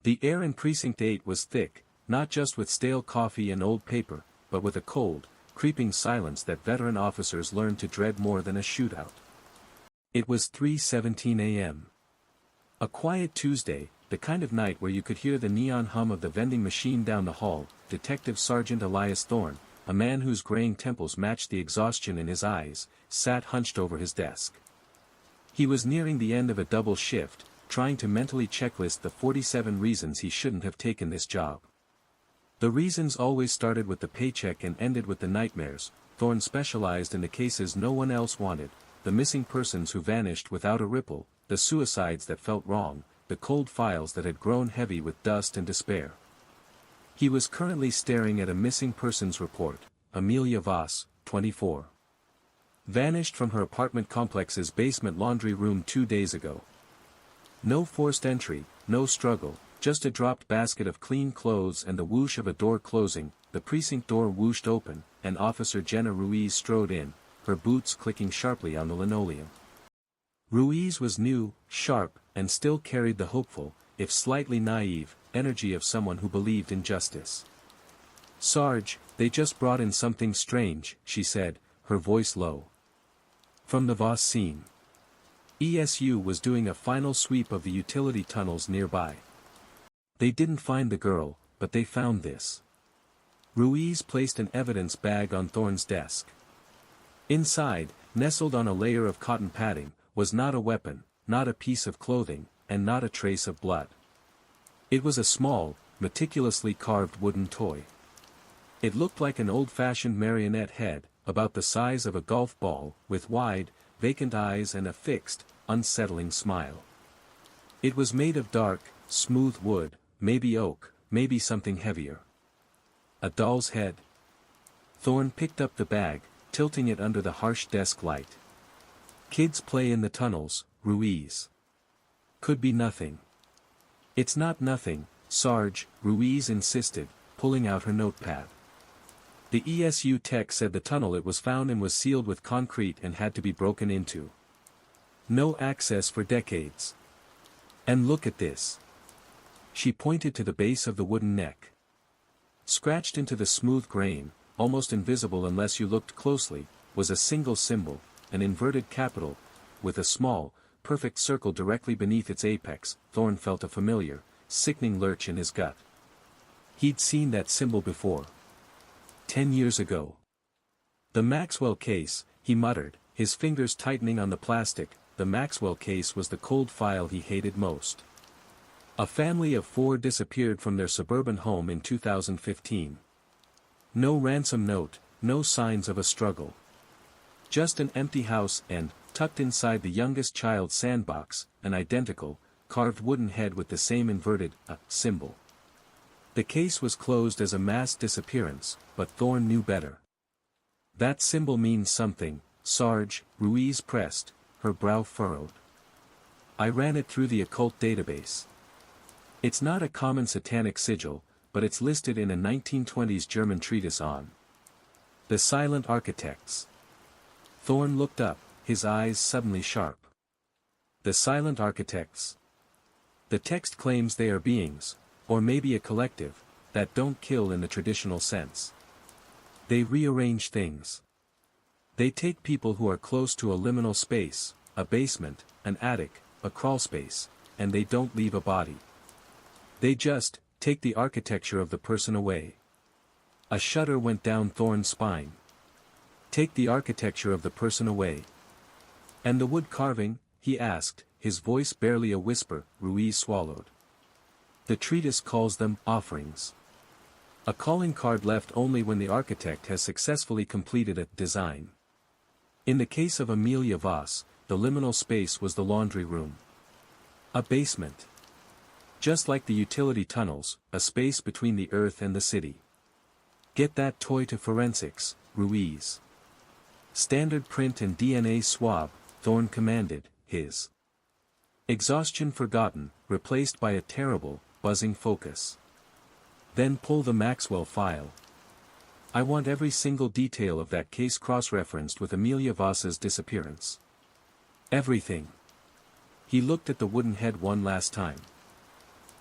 The air in Precinct 8 was thick, not just with stale coffee and old paper, but with a cold, creeping silence that veteran officers learned to dread more than a shootout. It was 3:17 a.m. A quiet Tuesday, the kind of night where you could hear the neon hum of the vending machine down the hall. Detective Sergeant Elias Thorne, a man whose graying temples matched the exhaustion in his eyes, sat hunched over his desk. He was nearing the end of a double shift, trying to mentally checklist the 47 reasons he shouldn't have taken this job. The reasons always started with the paycheck and ended with the nightmares. Thorne specialized in the cases no one else wanted, the missing persons who vanished without a ripple, the suicides that felt wrong, the cold files that had grown heavy with dust and despair. He was currently staring at a missing persons report. Amelia Voss, 24. Vanished from her apartment complex's basement laundry room 2 days ago. No forced entry, no struggle, just a dropped basket of clean clothes and the whoosh of a door closing. The precinct door whooshed open, and Officer Jenna Ruiz strode in, her boots clicking sharply on the linoleum. Ruiz was new, sharp, and still carried the hopeful, if slightly naive, energy of someone who believed in justice. "Sarge, they just brought in something strange," she said, her voice low. From the Voss scene. ESU was doing a final sweep of the utility tunnels nearby. They didn't find the girl, but they found this. Ruiz placed an evidence bag on Thorne's desk. Inside, nestled on a layer of cotton padding, was not a weapon, not a piece of clothing, and not a trace of blood. It was a small, meticulously carved wooden toy. It looked like an old-fashioned marionette head, about the size of a golf ball, with wide, vacant eyes and a fixed, unsettling smile. It was made of dark, smooth wood, maybe oak, maybe something heavier. A doll's head? Thorne picked up the bag, tilting it under the harsh desk light. "Kids play in the tunnels, Ruiz. Could be nothing." "It's not nothing, Sarge," Ruiz insisted, pulling out her notepad. "The ESU tech said the tunnel it was found in was sealed with concrete and had to be broken into. No access for decades. And look at this." She pointed to the base of the wooden neck. Scratched into the smooth grain, almost invisible unless you looked closely, was a single symbol, an inverted capital, with a small, perfect circle directly beneath its apex. Thorne felt a familiar, sickening lurch in his gut. He'd seen that symbol before. 10 years ago. "The Maxwell case," he muttered, his fingers tightening on the plastic. The Maxwell case was the cold file he hated most. A family of 4 disappeared from their suburban home in 2015. No ransom note, no signs of a struggle. Just an empty house and, tucked inside the youngest child's sandbox, an identical, carved wooden head with the same inverted, symbol. The case was closed as a mass disappearance, but Thorne knew better. "That symbol means something, Sarge," Ruiz pressed, her brow furrowed. "I ran it through the occult database. It's not a common satanic sigil, but it's listed in a 1920s German treatise on the silent architects." Thorne looked up, his eyes suddenly sharp. The silent architects. The text claims they are beings, or maybe a collective, that don't kill in the traditional sense. They rearrange things. They take people who are close to a liminal space, a basement, an attic, a crawlspace, and they don't leave a body. They just take the architecture of the person away. A shudder went down Thorne's spine. Take the architecture of the person away. "And the wood carving?" he asked, his voice barely a whisper. Ruiz swallowed. "The treatise calls them offerings. A calling card left only when the architect has successfully completed a design. In the case of Amelia Voss, the liminal space was the laundry room. A basement. Just like the utility tunnels, a space between the earth and the city. Get that toy to forensics, Ruiz. Standard print and DNA swab, Thorne commanded, his exhaustion forgotten, replaced by a terrible, buzzing focus. Then pull the Maxwell file. I want every single detail of that case cross-referenced with Amelia Voss's disappearance. Everything." He looked at the wooden head one last time.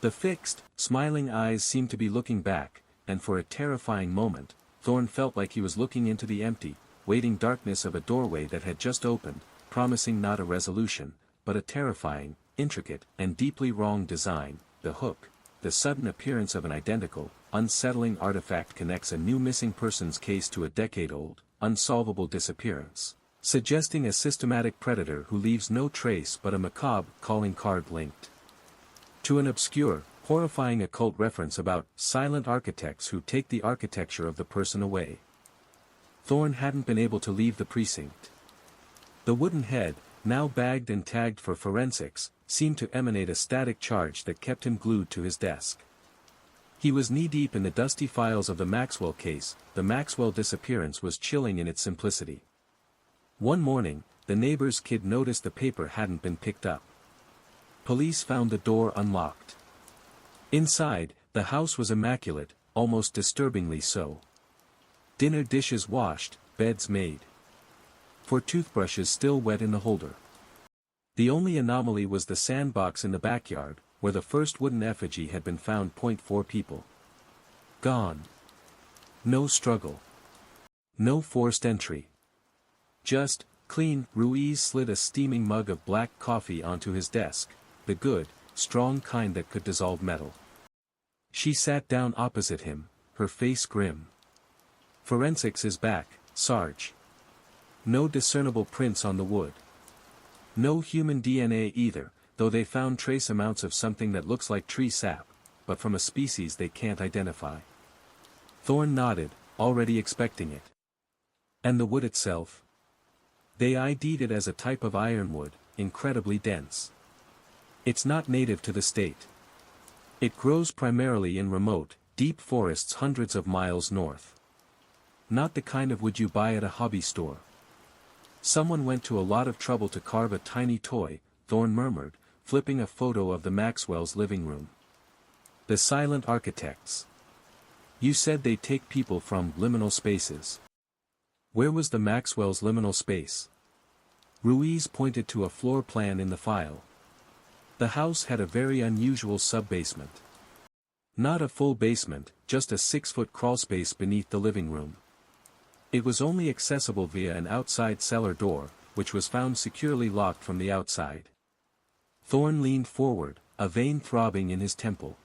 The fixed, smiling eyes seemed to be looking back, and for a terrifying moment, Thorne felt like he was looking into the empty, waiting darkness of a doorway that had just opened, promising not a resolution, but a terrifying, intricate, and deeply wrong design. The hook, the sudden appearance of an identical, unsettling artifact connects a new missing persons case to a decade-old, unsolvable disappearance, suggesting a systematic predator who leaves no trace but a macabre calling card linked to an obscure, horrifying occult reference about silent architects who take the architecture of the person away. Thorne hadn't been able to leave the precinct. The wooden head, now bagged and tagged for forensics, seemed to emanate a static charge that kept him glued to his desk. He was knee-deep in the dusty files of the Maxwell case. The Maxwell disappearance was chilling in its simplicity. One morning, the neighbor's kid noticed the paper hadn't been picked up. Police found the door unlocked. Inside, the house was immaculate, almost disturbingly so. Dinner dishes washed, beds made. 4 toothbrushes still wet in the holder. The only anomaly was the sandbox in the backyard, where the first wooden effigy had been found. 4 people. Gone. No struggle. No forced entry. Just, clean. Ruiz slid a steaming mug of black coffee onto his desk, the good, strong kind that could dissolve metal. She sat down opposite him, her face grim. Forensics is back, Sarge. No discernible prints on the wood. No human DNA either, though they found trace amounts of something that looks like tree sap, but from a species they can't identify. Thorne nodded, already expecting it. And the wood itself? They ID'd it as a type of ironwood, incredibly dense. It's not native to the state. It grows primarily in remote, deep forests hundreds of miles north. Not the kind of wood you buy at a hobby store. Someone went to a lot of trouble to carve a tiny toy, Thorne murmured, flipping a photo of the Maxwell's living room. The silent architects. You said they take people from liminal spaces. Where was the Maxwell's liminal space? Ruiz pointed to a floor plan in the file. The house had a very unusual sub-basement. Not a full basement, just a 6-foot crawlspace beneath the living room. It was only accessible via an outside cellar door, which was found securely locked from the outside. Thorne leaned forward, a vein throbbing in his temple.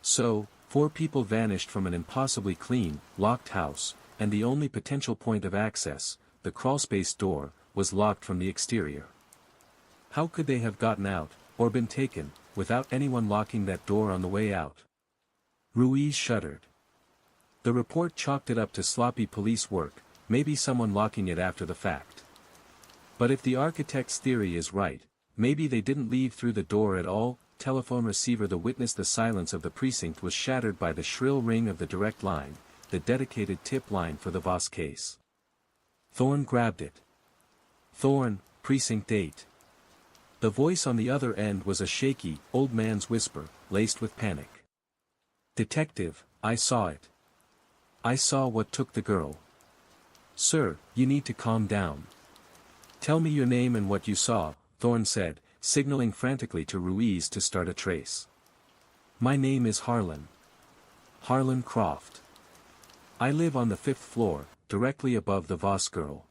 So, 4 people vanished from an impossibly clean, locked house, and the only potential point of access, the crawlspace door, was locked from the exterior. How could they have gotten out, or been taken, without anyone locking that door on the way out? Ruiz shuddered. The report chalked it up to sloppy police work, maybe someone locking it after the fact. But if the architect's theory is right, maybe they didn't leave through the door at all. Telephone receiver. The witness. The silence of the precinct was shattered by the shrill ring of the direct line, the dedicated tip line for the Voss case. Thorne grabbed it. Thorne, Precinct 8. The voice on the other end was a shaky, old man's whisper, laced with panic. Detective, I saw it. I saw what took the girl. Sir, you need to calm down. Tell me your name and what you saw, Thorne said, signaling frantically to Ruiz to start a trace. My name is Harlan. Harlan Croft. I live on the 5th floor, directly above the Voss girl.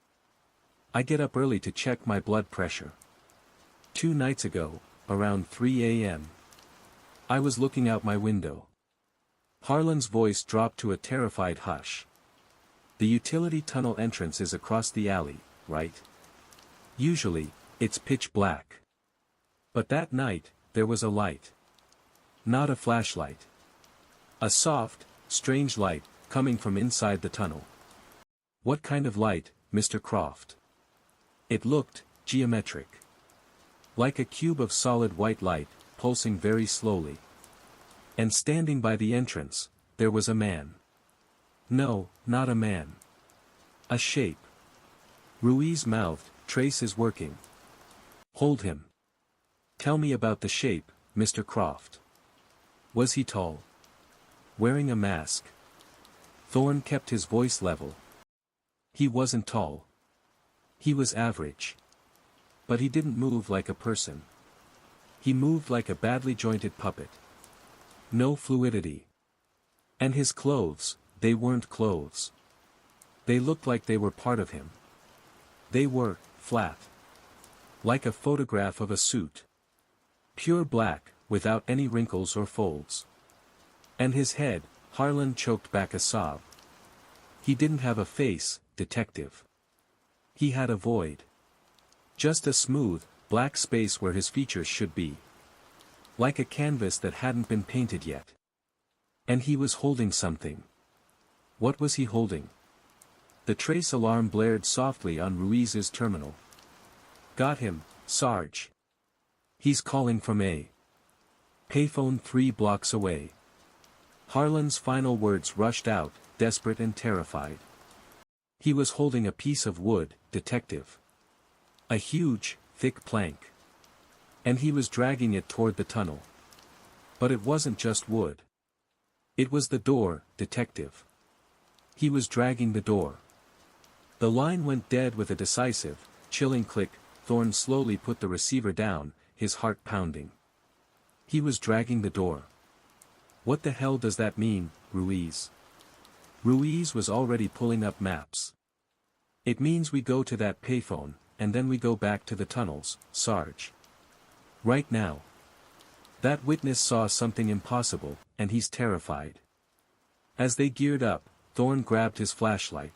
I get up early to check my blood pressure. 2 nights ago, around 3 a.m. I was looking out my window. Harlan's voice dropped to a terrified hush. The utility tunnel entrance is across the alley, right? Usually, it's pitch black. But that night, there was a light. Not a flashlight. A soft, strange light, coming from inside the tunnel. What kind of light, Mr. Croft? It looked geometric. Like a cube of solid white light, pulsing very slowly. And standing by the entrance, there was a man. No, not a man. A shape. Ruiz mouthed, Trace is working. Hold him. Tell me about the shape, Mr. Croft. Was he tall? Wearing a mask? Thorne kept his voice level. He wasn't tall. He was average. But he didn't move like a person. He moved like a badly jointed puppet. no fluidity. And his clothes, they weren't clothes. They looked like they were part of him. They were flat. Like a photograph of a suit. Pure black, without any wrinkles or folds. And his head, Harlan choked back a sob. He didn't have a face, detective. He had a void. Just a smooth, black space where his features should be. Like a canvas that hadn't been painted yet. And he was holding something. What was he holding? The trace alarm blared softly on Ruiz's terminal. Got him, Sarge. He's calling from a payphone 3 blocks away. Harlan's final words rushed out, desperate and terrified. He was holding a piece of wood, detective. A huge, thick plank. And he was dragging it toward the tunnel. But it wasn't just wood. It was the door, detective. He was dragging the door. The line went dead with a decisive, chilling click. Thorne slowly put the receiver down, his heart pounding. He was dragging the door. What the hell does that mean, Ruiz? Ruiz was already pulling up maps. It means we go to that payphone, and then we go back to the tunnels, Sarge. Right now. That witness saw something impossible, and he's terrified. As they geared up, Thorne grabbed his flashlight.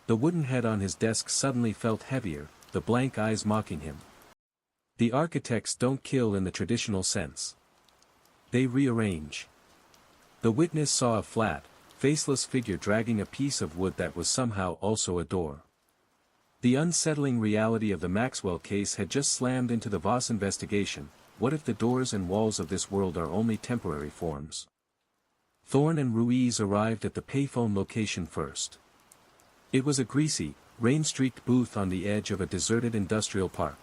The wooden head on his desk suddenly felt heavier, the blank eyes mocking him. The architects don't kill in the traditional sense. They rearrange. The witness saw a flat, faceless figure dragging a piece of wood that was somehow also a door. The unsettling reality of the Maxwell case had just slammed into the Voss investigation. What if the doors and walls of this world are only temporary forms? Thorne and Ruiz arrived at the payphone location first. It was a greasy, rain-streaked booth on the edge of a deserted industrial park.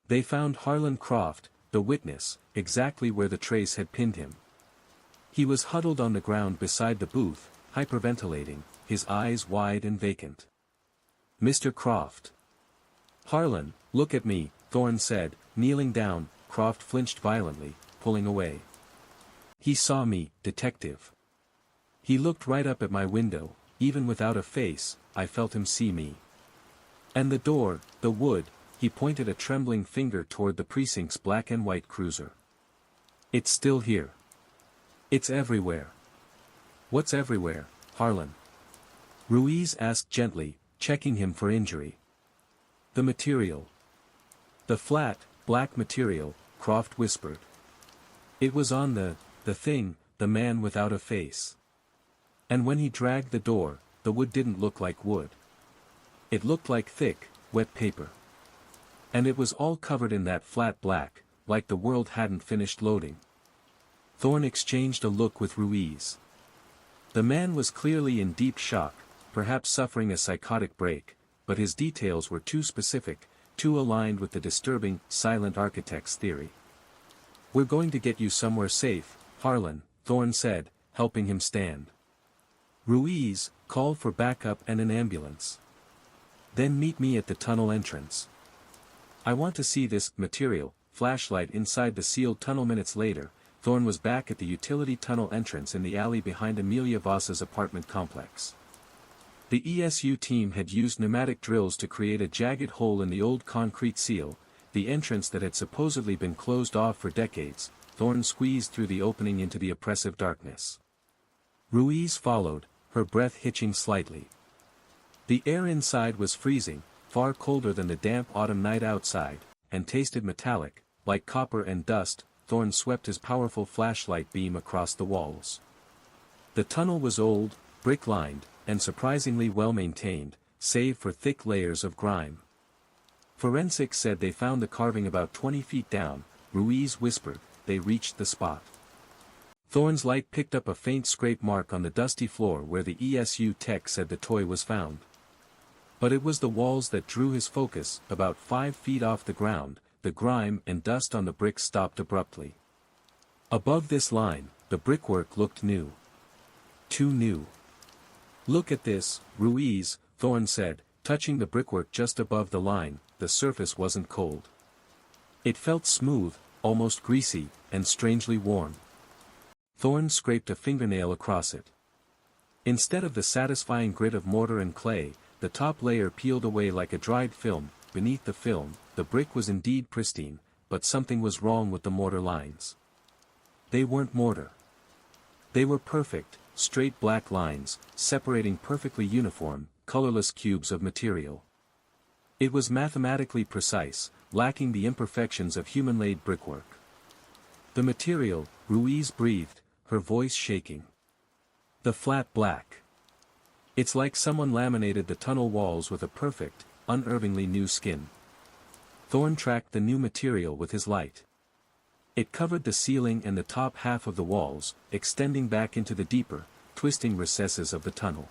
They found Harlan Croft, the witness, exactly where the trace had pinned him. He was huddled on the ground beside the booth, hyperventilating, his eyes wide and vacant. Mr. Croft. Harlan, look at me, Thorne said, kneeling down. Croft flinched violently, pulling away. He saw me, detective. He looked right up at my window, even without a face, I felt him see me. And the door, the wood, he pointed a trembling finger toward the precinct's black and white cruiser. It's still here. It's everywhere. What's everywhere, Harlan? Ruiz asked gently, checking him for injury. The material. The flat, black material, Croft whispered. It was on the thing, the man without a face. And when he dragged the door, the wood didn't look like wood. It looked like thick, wet paper. And it was all covered in that flat black, like the world hadn't finished loading. Thorne exchanged a look with Ruiz. The man was clearly in deep shock, perhaps suffering a psychotic break, but his details were too specific, too aligned with the disturbing, silent architect's theory. We're going to get you somewhere safe, Harlan, Thorne said, helping him stand. Ruiz, call for backup and an ambulance. Then meet me at the tunnel entrance. I want to see this material, flashlight inside the sealed tunnel. Minutes later, Thorne was back at the utility tunnel entrance in the alley behind Amelia Voss's apartment complex. The ESU team had used pneumatic drills to create a jagged hole in the old concrete seal, the entrance that had supposedly been closed off for decades. Thorne squeezed through the opening into the oppressive darkness. Ruiz followed, her breath hitching slightly. The air inside was freezing, far colder than the damp autumn night outside, and tasted metallic, like copper and dust. Thorne swept his powerful flashlight beam across the walls. The tunnel was old, brick-lined, and surprisingly well-maintained, save for thick layers of grime. Forensics said they found the carving about 20 feet down. Ruiz whispered. They reached the spot. Thorne's light picked up a faint scrape mark on the dusty floor where the ESU tech said the toy was found. But it was the walls that drew his focus. About 5 feet off the ground, the grime and dust on the bricks stopped abruptly. Above this line, the brickwork looked new. Too new. Look at this, Ruiz, Thorne said, touching the brickwork just above the line. The surface wasn't cold. It felt smooth, almost greasy, and strangely warm. Thorne scraped a fingernail across it. Instead of the satisfying grit of mortar and clay, the top layer peeled away like a dried film. Beneath the film, the brick was indeed pristine, but something was wrong with the mortar lines. They weren't mortar. They were perfect, straight black lines, separating perfectly uniform, colorless cubes of material. It was mathematically precise, lacking the imperfections of human-laid brickwork. The material, Ruiz breathed, her voice shaking. The flat black. It's like someone laminated the tunnel walls with a perfect, unervingly new skin. Thorne tracked the new material with his light. It covered the ceiling and the top half of the walls, extending back into the deeper, twisting recesses of the tunnel.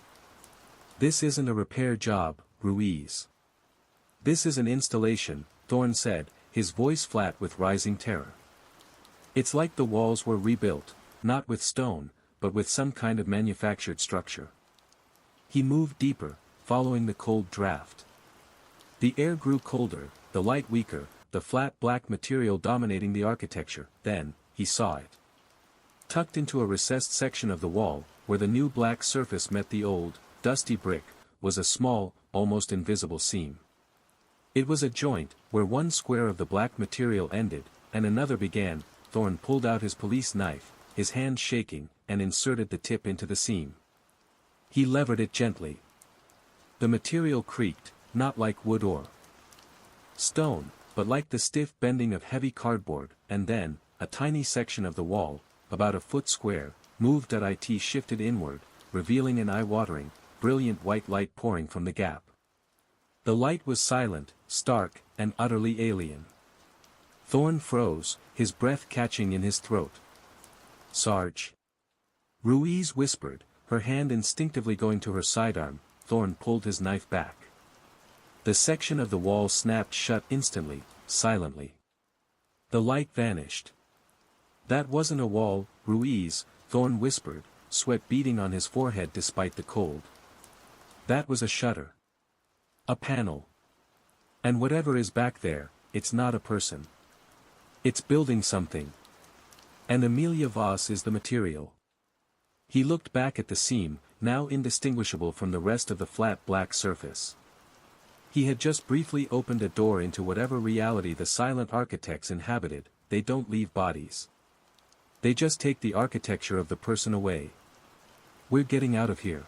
This isn't a repair job, Ruiz. This is an installation, Thorne said, his voice flat with rising terror. It's like the walls were rebuilt, not with stone, but with some kind of manufactured structure. He moved deeper, following the cold draft. The air grew colder, the light weaker, the flat black material dominating the architecture. Then, he saw it. Tucked into a recessed section of the wall, where the new black surface met the old, dusty brick, was a small, almost invisible seam. It was a joint, where one square of the black material ended, and another began. Thorne pulled out his police knife, his hand shaking, and inserted the tip into the seam. He levered it gently. The material creaked, not like wood or stone, but like the stiff bending of heavy cardboard, and then, a tiny section of the wall, about a foot square, moved. It shifted inward, revealing an eye-watering, brilliant white light pouring from the gap. The light was silent, stark, and utterly alien. Thorne froze, his breath catching in his throat. "Sarge." Ruiz whispered, her hand instinctively going to her sidearm. Thorne pulled his knife back. The section of the wall snapped shut instantly, silently. The light vanished. "That wasn't a wall, Ruiz," Thorne whispered, sweat beading on his forehead despite the cold. "That was a shutter. A panel. And whatever is back there, it's not a person. It's building something. And Amelia Voss is the material." He looked back at the seam, now indistinguishable from the rest of the flat black surface. He had just briefly opened a door into whatever reality the silent architects inhabited. They don't leave bodies. They just take the architecture of the person away. "We're getting out of here.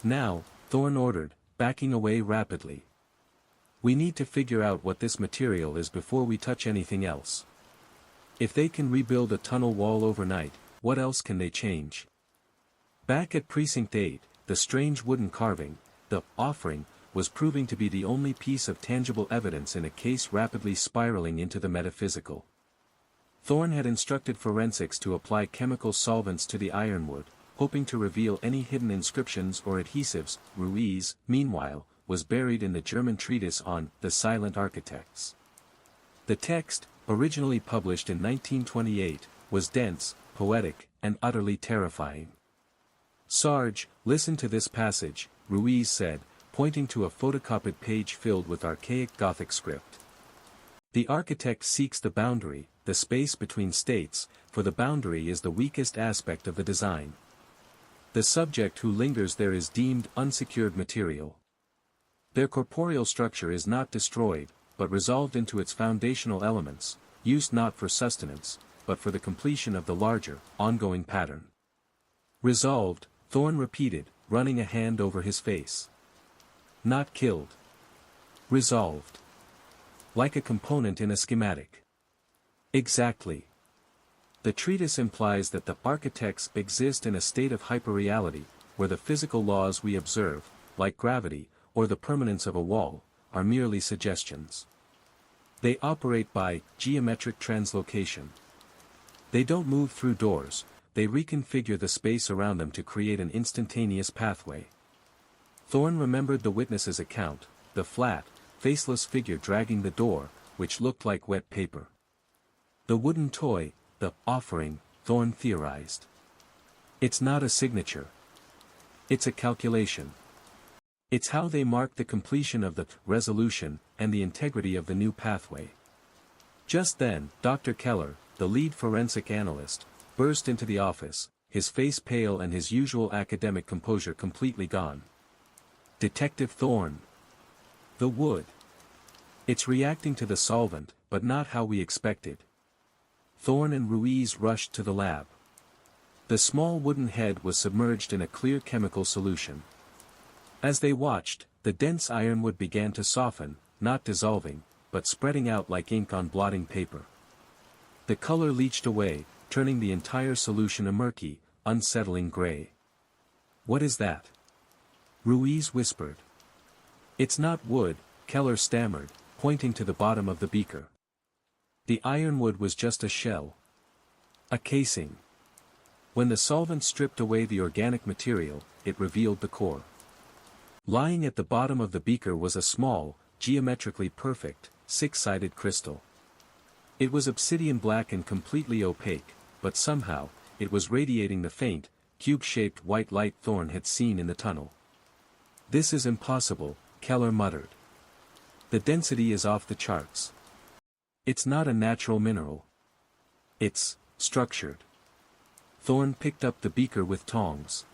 Now," Thorne ordered, backing away rapidly. "We need to figure out what this material is before we touch anything else. If they can rebuild a tunnel wall overnight, what else can they change?" Back at Precinct 8, the strange wooden carving, the offering, was proving to be the only piece of tangible evidence in a case rapidly spiraling into the metaphysical. Thorne had instructed forensics to apply chemical solvents to the ironwood, hoping to reveal any hidden inscriptions or adhesives. Ruiz, meanwhile, was buried in the German treatise on the silent architects. The text, originally published in 1928, was dense, poetic, and utterly terrifying. "Sarge, listen to this passage," Ruiz said, pointing to a photocopied page filled with archaic Gothic script. "The architect seeks the boundary, the space between states, for the boundary is the weakest aspect of the design. The subject who lingers there is deemed unsecured material. Their corporeal structure is not destroyed, but resolved into its foundational elements, used not for sustenance, but for the completion of the larger, ongoing pattern." "Resolved," Thorne repeated, running a hand over his face. "Not killed. Resolved. Like a component in a schematic." "Exactly. The treatise implies that the architects exist in a state of hyperreality, where the physical laws we observe, like gravity, or the permanence of a wall, are merely suggestions. They operate by geometric translocation. They don't move through doors, they reconfigure the space around them to create an instantaneous pathway." Thorne remembered the witness's account, the flat, faceless figure dragging the door, which looked like wet paper. The wooden toy, the offering, Thorne theorized. It's not a signature. It's a calculation. It's how they mark the completion of the resolution and the integrity of the new pathway. Just then, Dr. Keller, the lead forensic analyst, burst into the office, his face pale and his usual academic composure completely gone. "Detective Thorne. The wood. It's reacting to the solvent, but not how we expected." Thorne and Ruiz rushed to the lab. The small wooden head was submerged in a clear chemical solution. As they watched, the dense ironwood began to soften, not dissolving, but spreading out like ink on blotting paper. The color leached away, turning the entire solution a murky, unsettling gray. "What is that?" Ruiz whispered. "It's not wood," Keller stammered, pointing to the bottom of the beaker. The ironwood was just a shell. A casing. When the solvent stripped away the organic material, it revealed the core. Lying at the bottom of the beaker was a small, geometrically perfect, six-sided crystal. It was obsidian black and completely opaque, but somehow, it was radiating the faint, cube-shaped white light Thorne had seen in the tunnel. "This is impossible," Keller muttered. "The density is off the charts. It's not a natural mineral. It's structured." Thorne picked up the beaker with tongs.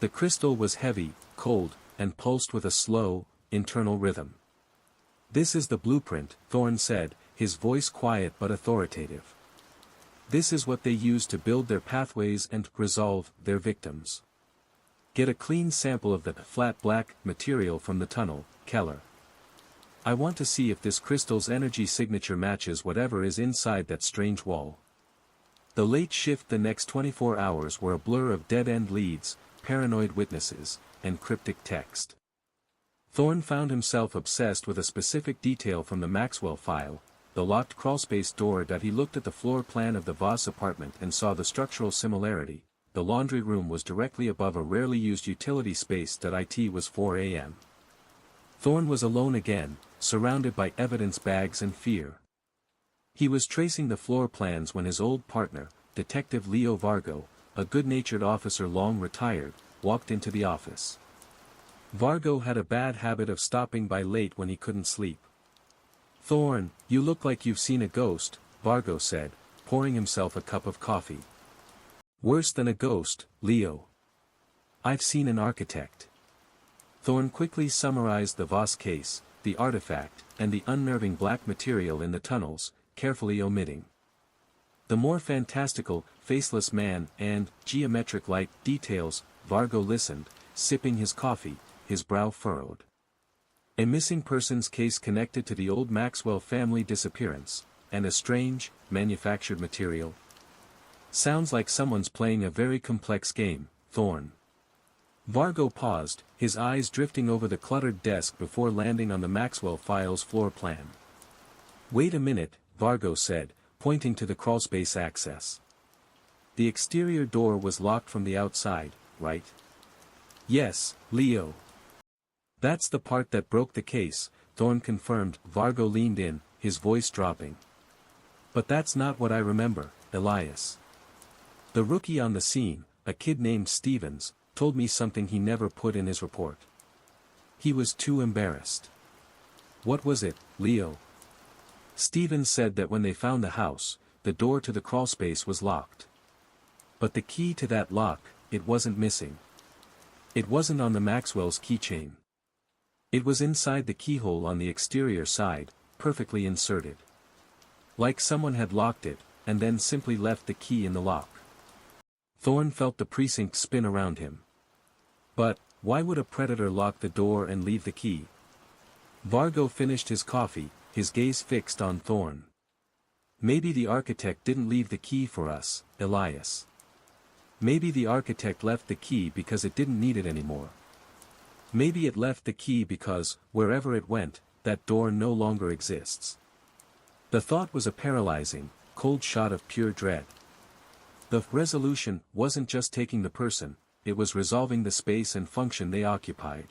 The crystal was heavy, cold, and pulsed with a slow, internal rhythm. "This is the blueprint," Thorne said, his voice quiet but authoritative. "This is what they use to build their pathways and resolve their victims. Get a clean sample of the flat black material from the tunnel, Keller. I want to see if this crystal's energy signature matches whatever is inside that strange wall." The late shift the next 24 hours were a blur of dead-end leads, paranoid witnesses, and cryptic text. Thorne found himself obsessed with a specific detail from the Maxwell file, the locked crawlspace door. That he looked at the floor plan of the Voss apartment and saw the structural similarity. The laundry room was directly above a rarely used utility space. It was 4 a.m. Thorne was alone again, surrounded by evidence bags and fear. He was tracing the floor plans when his old partner, Detective Leo Vargo, a good-natured officer long retired, walked into the office. Vargo had a bad habit of stopping by late when he couldn't sleep. "Thorne, you look like you've seen a ghost," Vargo said, pouring himself a cup of coffee. "Worse than a ghost, Leo. I've seen an architect." Thorne quickly summarized the Voss case, the artifact, and the unnerving black material in the tunnels, carefully omitting the more fantastical, faceless man and geometric-like details. Vargo listened, sipping his coffee, his brow furrowed. A missing persons case connected to the old Maxwell family disappearance, and a strange, manufactured material. Sounds like someone's playing a very complex game, Thorne. Vargo paused, his eyes drifting over the cluttered desk before landing on the Maxwell file's floor plan. "Wait a minute," Vargo said, pointing to the crawlspace access. "The exterior door was locked from the outside, right?" "Yes, Leo. That's the part that broke the case," Thorne confirmed. Vargo leaned in, his voice dropping. "But that's not what I remember, Elias. The rookie on the scene, a kid named Stevens, told me something he never put in his report. He was too embarrassed." "What was it, Leo?" "Stevens said that when they found the house, the door to the crawlspace was locked. But the key to that lock, it wasn't missing. It wasn't on the Maxwell's keychain. It was inside the keyhole on the exterior side, perfectly inserted. Like someone had locked it, and then simply left the key in the lock." Thorne felt the precinct spin around him. "But, why would a predator lock the door and leave the key?" Vargo finished his coffee, his gaze fixed on Thorne. "Maybe the architect didn't leave the key for us, Elias. Maybe the architect left the key because it didn't need it anymore. Maybe it left the key because, wherever it went, that door no longer exists." The thought was a paralyzing, cold shot of pure dread. The resolution wasn't just taking the person, it was resolving the space and function they occupied.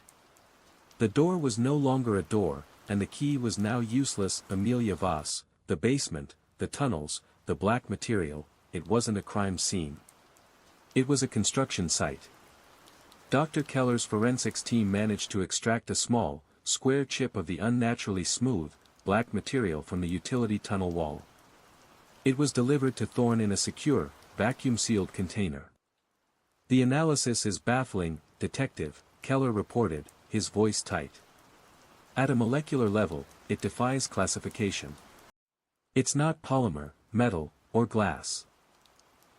The door was no longer a door, and the key was now useless. Amelia Voss, the basement, the tunnels, the black material, it wasn't a crime scene. It was a construction site. Dr. Keller's forensics team managed to extract a small, square chip of the unnaturally smooth, black material from the utility tunnel wall. It was delivered to Thorne in a secure, vacuum-sealed container. The analysis is baffling, Detective, Keller reported, his voice tight. At a molecular level, it defies classification. It's not polymer, metal, or glass.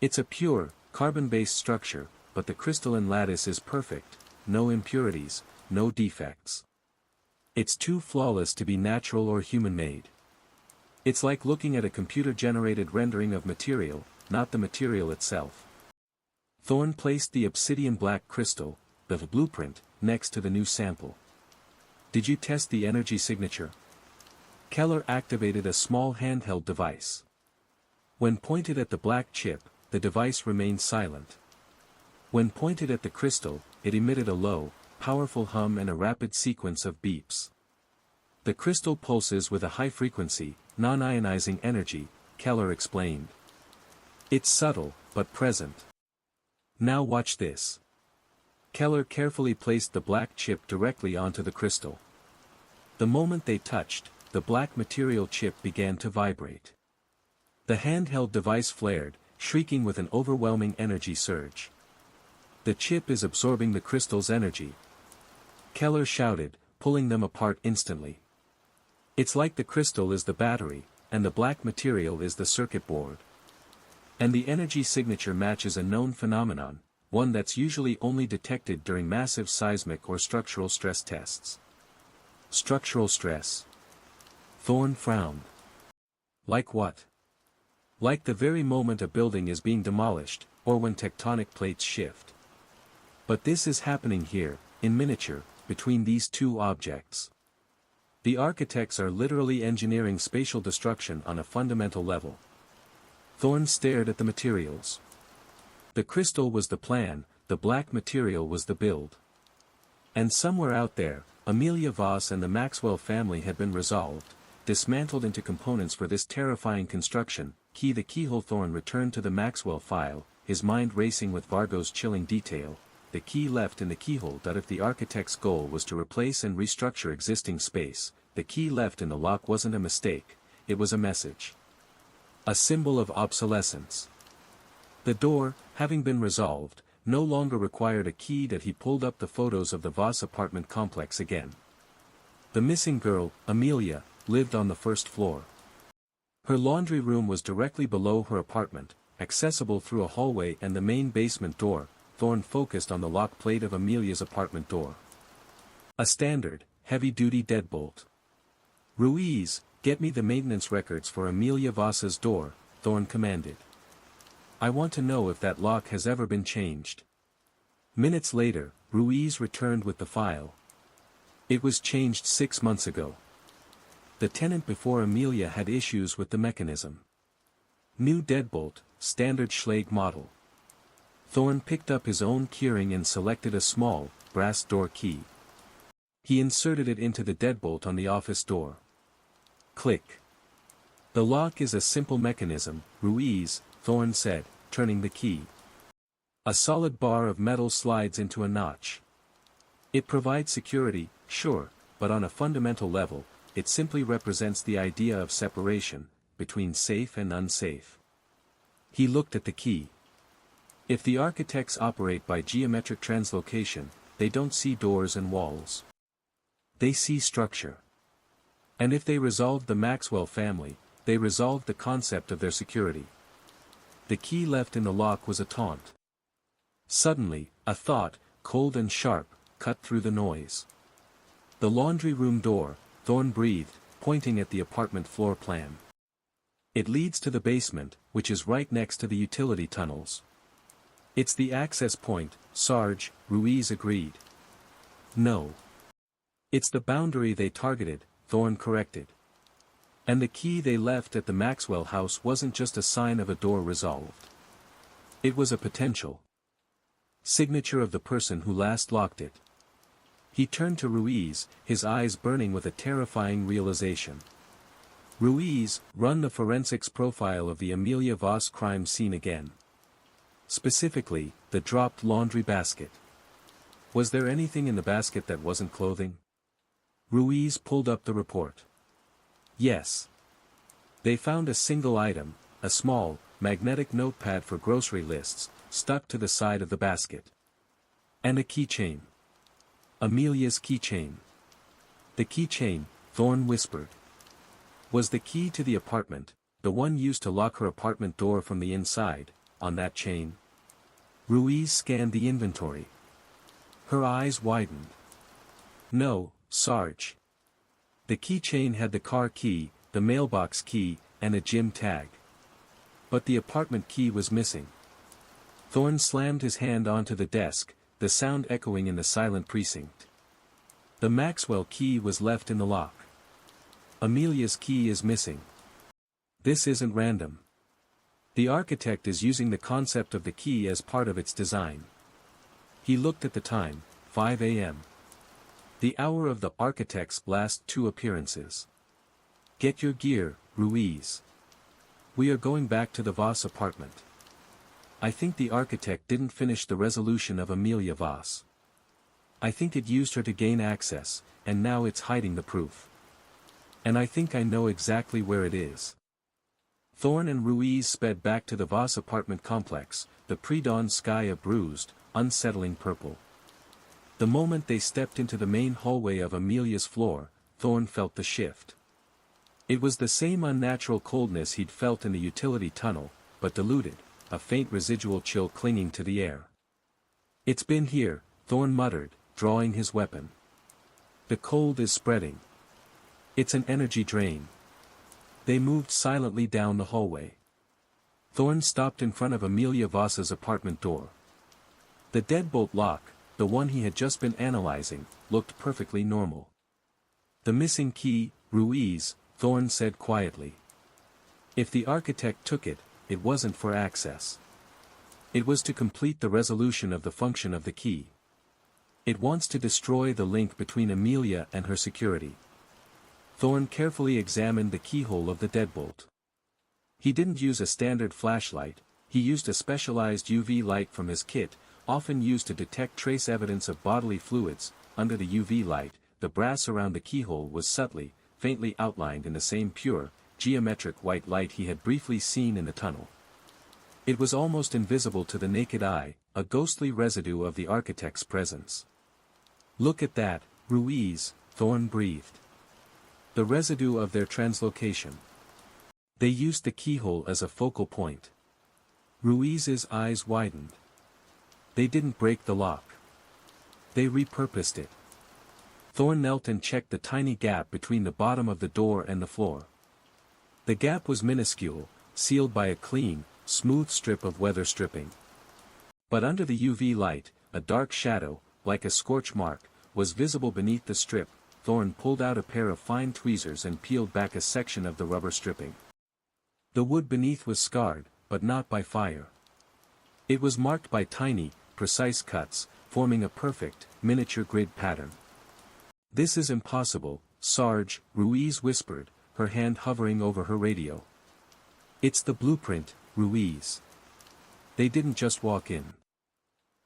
It's a pure, carbon-based structure, but the crystalline lattice is perfect, no impurities, no defects. It's too flawless to be natural or human-made. It's like looking at a computer-generated rendering of material, not the material itself. Thorne placed the obsidian black crystal, the blueprint, next to the new sample. Did you test the energy signature? Keller activated a small handheld device. When pointed at the black chip, the device remained silent. When pointed at the crystal, it emitted a low, powerful hum and a rapid sequence of beeps. The crystal pulses with a high-frequency, non-ionizing energy, Keller explained. It's subtle, but present. Now watch this. Keller carefully placed the black chip directly onto the crystal. The moment they touched, the black material chip began to vibrate. The handheld device flared, shrieking with an overwhelming energy surge. The chip is absorbing the crystal's energy. Keller shouted, pulling them apart instantly. It's like the crystal is the battery, and the black material is the circuit board. And the energy signature matches a known phenomenon, one that's usually only detected during massive seismic or structural stress tests. Structural stress. Thorne frowned. Like what? Like the very moment a building is being demolished, or when tectonic plates shift. But this is happening here, in miniature, between these two objects. The architects are literally engineering spatial destruction on a fundamental level. Thorne stared at the materials. The crystal was the plan, the black material was the build. And somewhere out there, Amelia Voss and the Maxwell family had been resolved, dismantled into components for this terrifying construction. The keyhole. Thorne returned to the Maxwell file, his mind racing with Vargo's chilling detail. The key left in the keyhole. If the architect's goal was to replace and restructure existing space, the key left in the lock wasn't a mistake, it was a message. A symbol of obsolescence. The door, having been resolved, no longer required a key. He pulled up the photos of the Voss apartment complex again. The missing girl, Amelia, lived on the first floor. Her laundry room was directly below her apartment, accessible through a hallway and the main basement door. Thorne focused on the lock plate of Amelia's apartment door. A standard, heavy-duty deadbolt. Ruiz, get me the maintenance records for Amelia Voss's door, Thorne commanded. I want to know if that lock has ever been changed. Minutes later, Ruiz returned with the file. It was changed 6 months ago. The tenant before Amelia had issues with the mechanism. New deadbolt, standard Schlage model. Thorne picked up his own keyring and selected a small, brass door key. He inserted it into the deadbolt on the office door. Click. The lock is a simple mechanism, Ruiz, Thorne said, turning the key. A solid bar of metal slides into a notch. It provides security, sure, but on a fundamental level, it simply represents the idea of separation, between safe and unsafe. He looked at the key. If the architects operate by geometric translocation, they don't see doors and walls. They see structure. And if they resolved the Maxwell family, they resolved the concept of their security. The key left in the lock was a taunt. Suddenly, a thought, cold and sharp, cut through the noise. The laundry room door, Thorne breathed, pointing at the apartment floor plan. It leads to the basement, which is right next to the utility tunnels. It's the access point, Sarge, Ruiz agreed. No. It's the boundary they targeted, Thorne corrected. And the key they left at the Maxwell house wasn't just a sign of a door resolved. It was a potential signature of the person who last locked it. He turned to Ruiz, his eyes burning with a terrifying realization. Ruiz, run the forensics profile of the Amelia Voss crime scene again. Specifically, the dropped laundry basket. Was there anything in the basket that wasn't clothing? Ruiz pulled up the report. Yes. They found a single item, a small, magnetic notepad for grocery lists, stuck to the side of the basket. And a keychain. Amelia's keychain. The keychain, Thorne whispered, was the key to the apartment, the one used to lock her apartment door from the inside, on that chain. Ruiz scanned the inventory. Her eyes widened. No, Sarge. The keychain had the car key, the mailbox key, and a gym tag. But the apartment key was missing. Thorne slammed his hand onto the desk, the sound echoing in the silent precinct. The Maxwell key was left in the lock. Amelia's key is missing. This isn't random. The architect is using the concept of the key as part of its design. He looked at the time, 5 a.m. The hour of the architect's last 2 appearances. Get your gear, Ruiz. We are going back to the Voss apartment. I think the architect didn't finish the resolution of Amelia Voss. I think it used her to gain access, and now it's hiding the proof. And I think I know exactly where it is. Thorne and Ruiz sped back to the Voss apartment complex, the pre-dawn sky a bruised, unsettling purple. The moment they stepped into the main hallway of Amelia's floor, Thorne felt the shift. It was the same unnatural coldness he'd felt in the utility tunnel, but diluted, a faint residual chill clinging to the air. It's been here, Thorne muttered, drawing his weapon. The cold is spreading. It's an energy drain. They moved silently down the hallway. Thorne stopped in front of Amelia Voss's apartment door. The deadbolt lock, the one he had just been analyzing, looked perfectly normal. The missing key, Ruiz, Thorne said quietly. If the architect took it, it wasn't for access. It was to complete the resolution of the function of the key. It wants to destroy the link between Amelia and her security. Thorne carefully examined the keyhole of the deadbolt. He didn't use a standard flashlight, he used a specialized UV light from his kit, often used to detect trace evidence of bodily fluids. Under the UV light, the brass around the keyhole was subtly, faintly outlined in the same pure, geometric white light he had briefly seen in the tunnel. It was almost invisible to the naked eye, a ghostly residue of the architect's presence. Look at that, Ruiz, Thorne breathed. The residue of their translocation. They used the keyhole as a focal point. Ruiz's eyes widened. They didn't break the lock. They repurposed it. Thorne knelt and checked the tiny gap between the bottom of the door and the floor. The gap was minuscule, sealed by a clean, smooth strip of weather stripping. But under the UV light, a dark shadow, like a scorch mark, was visible beneath the strip. Thorne pulled out a pair of fine tweezers and peeled back a section of the rubber stripping. The wood beneath was scarred, but not by fire. It was marked by tiny, precise cuts, forming a perfect, miniature grid pattern. This is impossible, Sarge, Ruiz whispered, her hand hovering over her radio. It's the blueprint, Ruiz. They didn't just walk in.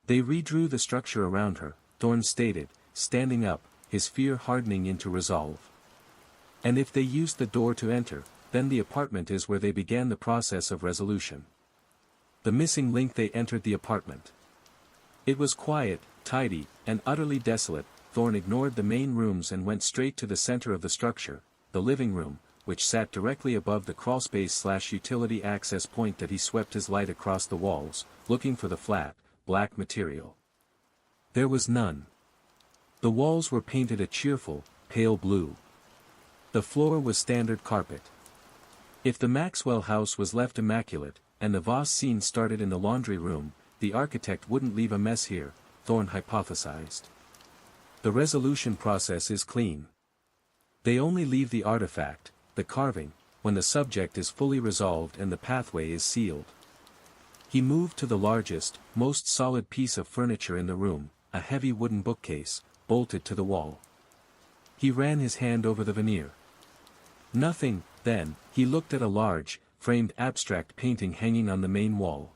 They redrew the structure around her, Thorne stated, standing up, his fear hardening into resolve. And if they used the door to enter, then the apartment is where they began the process of resolution. The missing link. They entered the apartment. It was quiet, tidy, and utterly desolate. Thorne ignored the main rooms and went straight to the center of the structure, the living room, which sat directly above the crawlspace/utility access point that he swept his light across the walls, looking for the flat, black material. There was none. The walls were painted a cheerful, pale blue. The floor was standard carpet. If the Maxwell house was left immaculate, and the Voss scene started in the laundry room, the architect wouldn't leave a mess here, Thorne hypothesized. The resolution process is clean. They only leave the artifact, the carving, when the subject is fully resolved and the pathway is sealed. He moved to the largest, most solid piece of furniture in the room, a heavy wooden bookcase, bolted to the wall. He ran his hand over the veneer. Nothing, then. He looked at a large, framed abstract painting hanging on the main wall.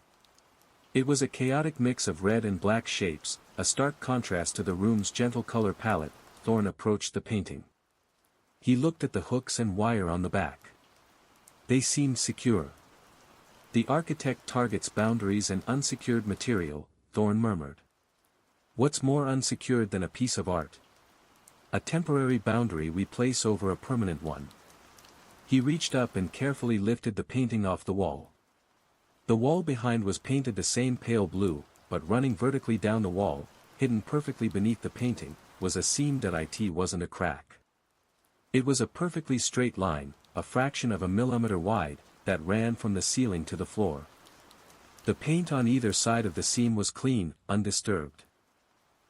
It was a chaotic mix of red and black shapes, a stark contrast to the room's gentle color palette. Thorne approached the painting. He looked at the hooks and wire on the back. They seemed secure. The architect targets boundaries and unsecured material, Thorne murmured. What's more unsecured than a piece of art? A temporary boundary we place over a permanent one. He reached up and carefully lifted the painting off the wall. The wall behind was painted the same pale blue, but running vertically down the wall, hidden perfectly beneath the painting, was a seam that it wasn't a crack. It was a perfectly straight line, a fraction of a millimeter wide, that ran from the ceiling to the floor. The paint on either side of the seam was clean, undisturbed.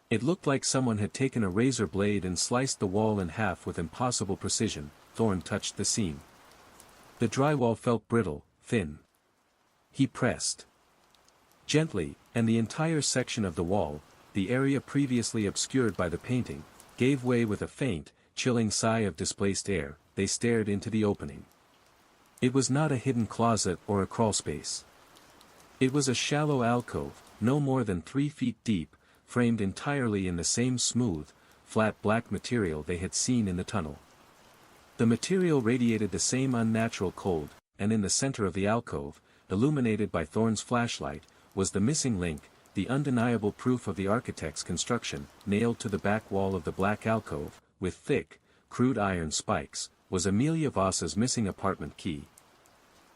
It looked like someone had taken a razor blade and sliced the wall in half with impossible precision. Thorne touched the seam. The drywall felt brittle, thin. He pressed gently, and the entire section of the wall, the area previously obscured by the painting, gave way with a faint, chilling sigh of displaced air. They stared into the opening. It was not a hidden closet or a crawlspace. It was a shallow alcove, no more than 3 feet deep, framed entirely in the same smooth, flat black material they had seen in the tunnel. The material radiated the same unnatural cold, and in the center of the alcove, illuminated by Thorne's flashlight, was the missing link, the undeniable proof of the architect's construction. Nailed to the back wall of the black alcove, with thick, crude iron spikes, was Amelia Voss's missing apartment key.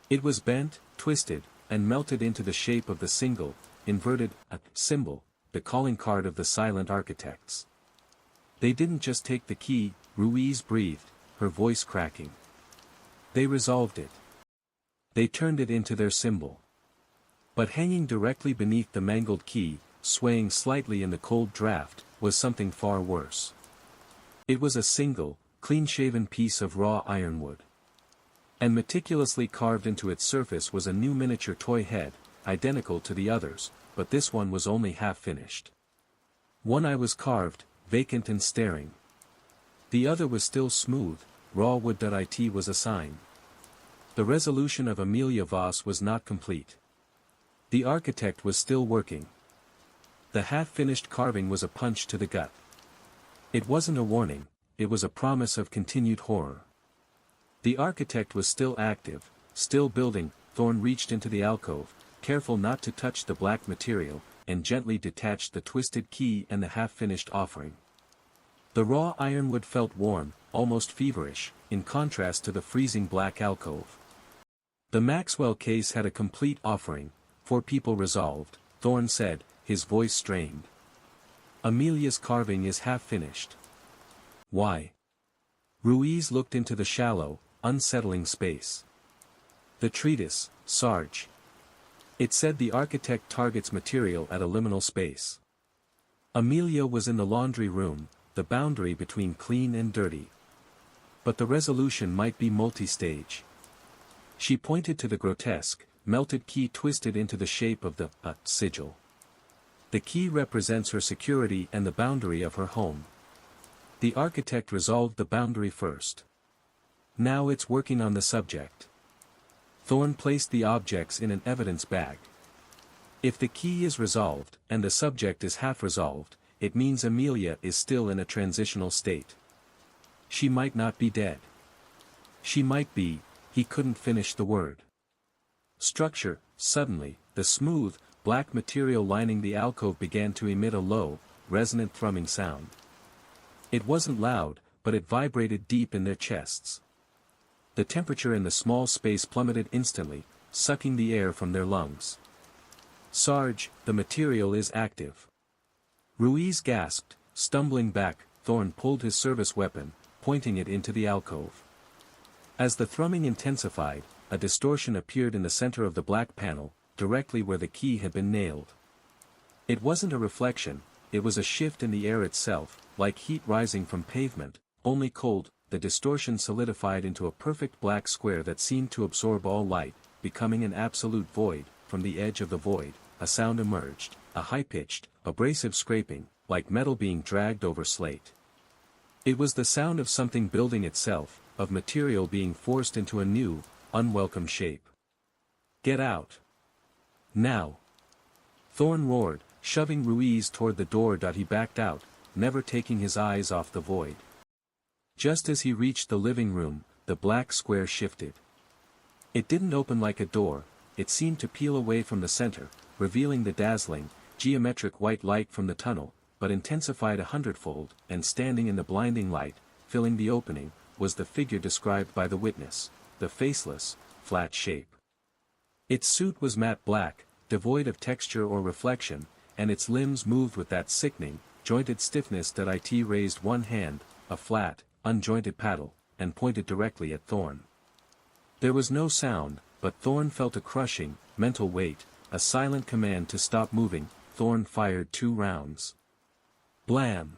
It was bent, twisted, and melted into the shape of the single, inverted, symbol, the calling card of the silent architects. They didn't just take the key, Ruiz breathed, her voice cracking. They resolved it. They turned it into their symbol. But hanging directly beneath the mangled key, swaying slightly in the cold draft, was something far worse. It was a single, clean-shaven piece of raw ironwood. And meticulously carved into its surface was a new miniature toy head, identical to the others, but this one was only half finished. One eye was carved, vacant and staring. The other was still smooth, raw wood. It was a sign. The resolution of Amelia Voss was not complete. The architect was still working. The half-finished carving was a punch to the gut. It wasn't a warning, it was a promise of continued horror. The architect was still active, still building. Thorne reached into the alcove, careful not to touch the black material, and gently detached the twisted key and the half-finished offering. The raw ironwood felt warm, almost feverish, in contrast to the freezing black alcove. The Maxwell case had a complete offering, 4 people resolved, Thorne said, his voice strained. Amelia's carving is half-finished. Why? Ruiz looked into the shallow, unsettling space. The treatise, Sarge. It said the architect targets material at a liminal space. Amelia was in the laundry room, the boundary between clean and dirty. But the resolution might be multi-stage. She pointed to the grotesque, melted key twisted into the shape of the sigil. The key represents her security and the boundary of her home. The architect resolved the boundary first. Now it's working on the subject. Thorne placed the objects in an evidence bag. If the key is resolved, and the subject is half resolved, it means Amelia is still in a transitional state. She might not be dead. She might be. He couldn't finish the word. Structure. Suddenly, the smooth, black material lining the alcove began to emit a low, resonant thrumming sound. It wasn't loud, but it vibrated deep in their chests. The temperature in the small space plummeted instantly, sucking the air from their lungs. Sarge, the material is active. Ruiz gasped, stumbling back. Thorne pulled his service weapon, pointing it into the alcove. As the thrumming intensified, a distortion appeared in the center of the black panel, directly where the key had been nailed. It wasn't a reflection, it was a shift in the air itself, like heat rising from pavement, only cold. The distortion solidified into a perfect black square that seemed to absorb all light, becoming an absolute void. From the edge of the void, a sound emerged, a high-pitched, abrasive scraping, like metal being dragged over slate. It was the sound of something building itself, of material being forced into a new, unwelcome shape. Get out. Now. Thorne roared, shoving Ruiz toward the door. He backed out, never taking his eyes off the void. Just as he reached the living room, the black square shifted. It didn't open like a door, it seemed to peel away from the center, revealing the dazzling, geometric white light from the tunnel, but intensified 100-fold, and standing in the blinding light, filling the opening, was the figure described by the witness, the faceless, flat shape. Its suit was matte black, devoid of texture or reflection, and its limbs moved with that sickening, jointed stiffness that it raised one hand, a flat, unjointed paddle, and pointed directly at Thorne. There was no sound, but Thorne felt a crushing, mental weight, a silent command to stop moving. Thorne fired 2 rounds. Blam!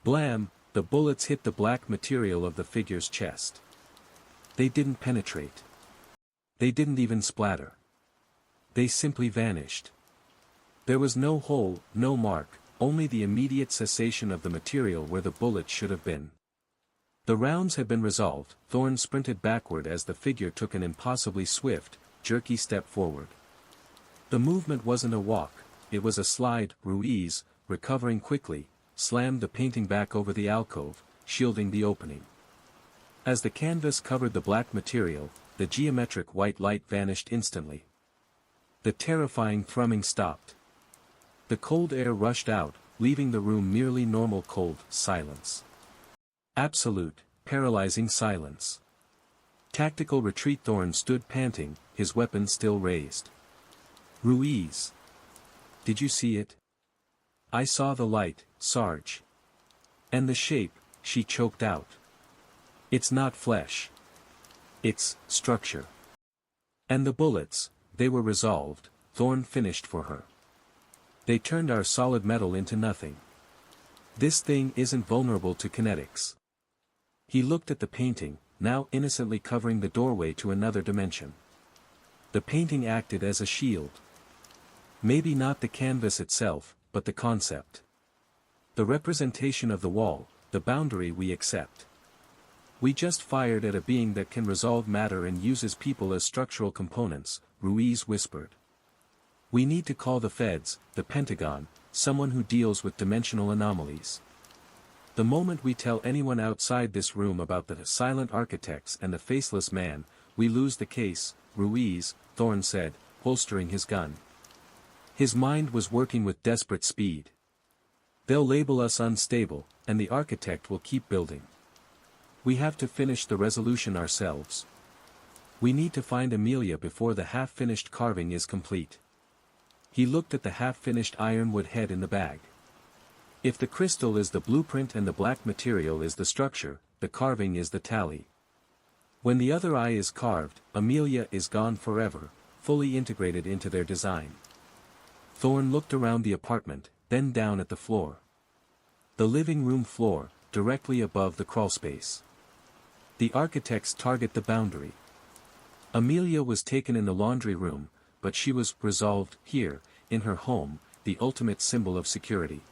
Blam! The bullets hit the black material of the figure's chest. They didn't penetrate. They didn't even splatter. They simply vanished. There was no hole, no mark, only the immediate cessation of the material where the bullet should have been. The rounds had been resolved. Thorne sprinted backward as the figure took an impossibly swift, jerky step forward. The movement wasn't a walk, it was a slide. Ruiz, recovering quickly, slammed the painting back over the alcove, shielding the opening. As the canvas covered the black material, the geometric white light vanished instantly. The terrifying thrumming stopped. The cold air rushed out, leaving the room merely normal cold silence. Absolute, paralyzing silence. Tactical retreat. Thorne stood panting, his weapon still raised. Ruiz. Did you see it? I saw the light, Sarge. And the shape, she choked out. It's not flesh. It's structure. And the bullets, they were resolved. Thorne finished for her. They turned our solid metal into nothing. This thing isn't vulnerable to kinetics. He looked at the painting, now innocently covering the doorway to another dimension. The painting acted as a shield. Maybe not the canvas itself, but the concept. The representation of the wall, the boundary we accept. We just fired at a being that can resolve matter and uses people as structural components, Ruiz whispered. We need to call the feds, the Pentagon, someone who deals with dimensional anomalies. The moment we tell anyone outside this room about the silent architects and the faceless man, we lose the case, Ruiz, Thorne said, holstering his gun. His mind was working with desperate speed. They'll label us unstable, and the architect will keep building. We have to finish the resolution ourselves. We need to find Amelia before the half-finished carving is complete. He looked at the half-finished ironwood head in the bag. If the crystal is the blueprint and the black material is the structure, the carving is the tally. When the other eye is carved, Amelia is gone forever, fully integrated into their design. Thorne looked around the apartment, then down at the floor. The living room floor, directly above the crawlspace. The architects target the boundary. Amelia was taken in the laundry room, but she was resolved here, in her home, the ultimate symbol of security.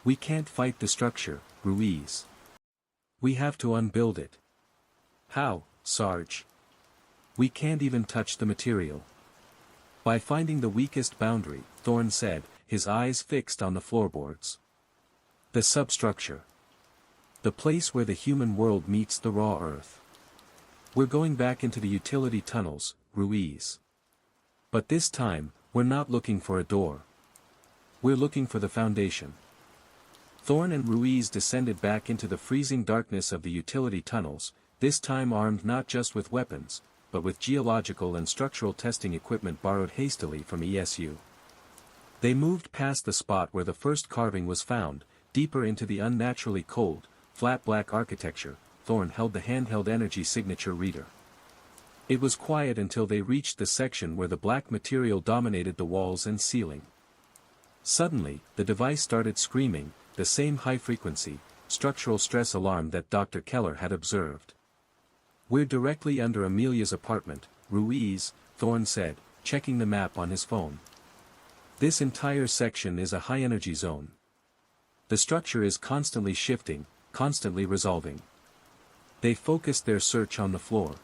We can't fight the structure, Ruiz. We have to unbuild it. How, Sarge? We can't even touch the material. By finding the weakest boundary, Thorne said, his eyes fixed on the floorboards. The substructure. The place where the human world meets the raw earth. We're going back into the utility tunnels, Ruiz. But this time, we're not looking for a door. We're looking for the foundation. Thorne and Ruiz descended back into the freezing darkness of the utility tunnels, this time armed not just with weapons, but with geological and structural testing equipment borrowed hastily from ESU. They moved past the spot where the first carving was found, deeper into the unnaturally cold, flat black architecture. Thorne held the handheld energy signature reader. It was quiet until they reached the section where the black material dominated the walls and ceiling. Suddenly, the device started screaming, the same high-frequency, structural stress alarm that Dr. Keller had observed. We're directly under Amelia's apartment, Ruiz, Thorne said, checking the map on his phone. This entire section is a high-energy zone. The structure is constantly shifting, constantly resolving. They focused their search on the floor.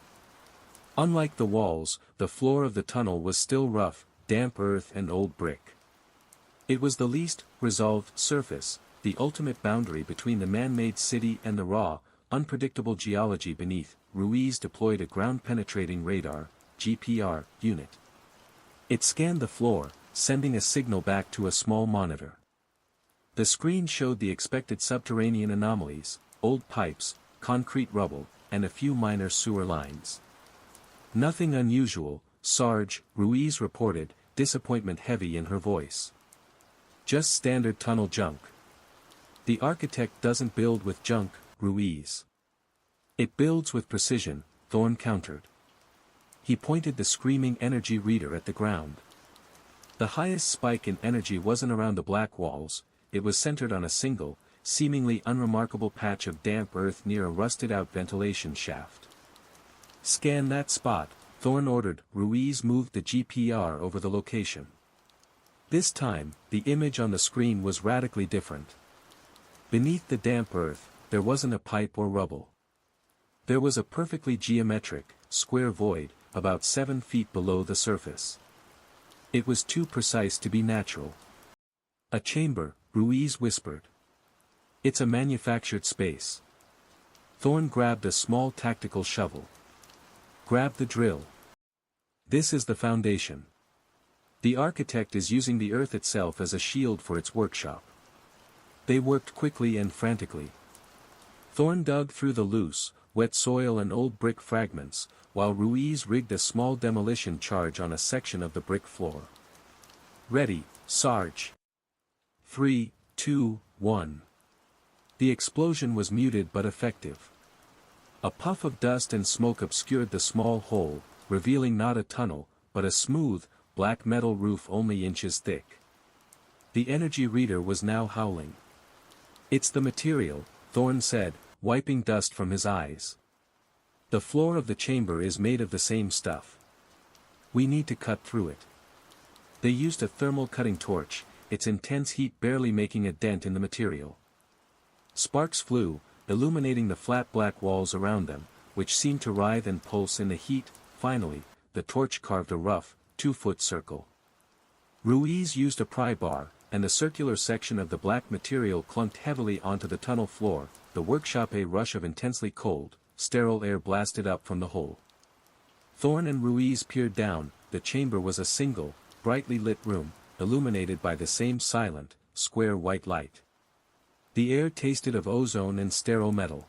Unlike the walls, the floor of the tunnel was still rough, damp earth and old brick. It was the least resolved surface, the ultimate boundary between the man-made city and the raw, unpredictable geology beneath. Ruiz deployed a ground-penetrating radar, GPR, unit. It scanned the floor, sending a signal back to a small monitor. The screen showed the expected subterranean anomalies, old pipes, concrete rubble, and a few minor sewer lines. Nothing unusual, Sarge, Ruiz reported, disappointment heavy in her voice. Just standard tunnel junk. The architect doesn't build with junk, Ruiz. It builds with precision, Thorne countered. He pointed the screaming energy reader at the ground. The highest spike in energy wasn't around the black walls, it was centered on a single, seemingly unremarkable patch of damp earth near a rusted-out ventilation shaft. Scan that spot, Thorne ordered. Ruiz moved the GPR over the location. This time, the image on the screen was radically different. Beneath the damp earth, there wasn't a pipe or rubble. There was a perfectly geometric, square void, about 7 feet below the surface. It was too precise to be natural. A chamber, Ruiz whispered. It's a manufactured space. Thorne grabbed a small tactical shovel. Grab the drill. This is the foundation. The architect is using the earth itself as a shield for its workshop. They worked quickly and frantically. Thorne dug through the loose, wet soil and old brick fragments, while Ruiz rigged a small demolition charge on a section of the brick floor. Ready, Sarge. 3, 2, 1. The explosion was muted but effective. A puff of dust and smoke obscured the small hole, revealing not a tunnel, but a smooth, black metal roof only inches thick. The energy reader was now howling. It's the material, Thorne said, wiping dust from his eyes. The floor of the chamber is made of the same stuff. We need to cut through it. They used a thermal cutting torch, its intense heat barely making a dent in the material. Sparks flew, illuminating the flat black walls around them, which seemed to writhe and pulse in the heat. Finally, the torch carved a rough, 2-foot circle. Ruiz used a pry bar, and the circular section of the black material clunked heavily onto the tunnel floor. The workshop, a rush of intensely cold, sterile air blasted up from the hole. Thorne and Ruiz peered down. The chamber was a single, brightly lit room, illuminated by the same silent, square white light. The air tasted of ozone and sterile metal.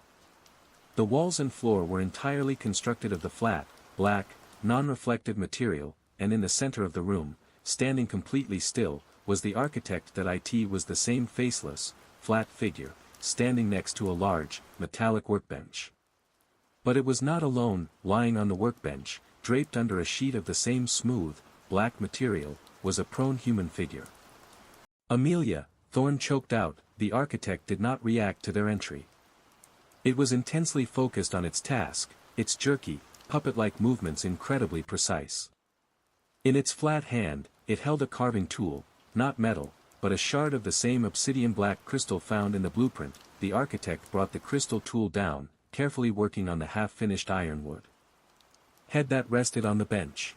The walls and floor were entirely constructed of the flat, black, non-reflective material, and in the center of the room, standing completely still, was the architect. That it was the same faceless, flat figure, standing next to a large, metallic workbench. But it was not alone. Lying on the workbench, draped under a sheet of the same smooth, black material, was a prone human figure. Amelia, Thorne choked out. The architect did not react to their entry. It was intensely focused on its task, its jerky, puppet-like movements incredibly precise. In its flat hand, it held a carving tool, not metal, but a shard of the same obsidian black crystal found in the blueprint. The architect brought the crystal tool down, carefully working on the half-finished ironwood. Head that rested on the bench.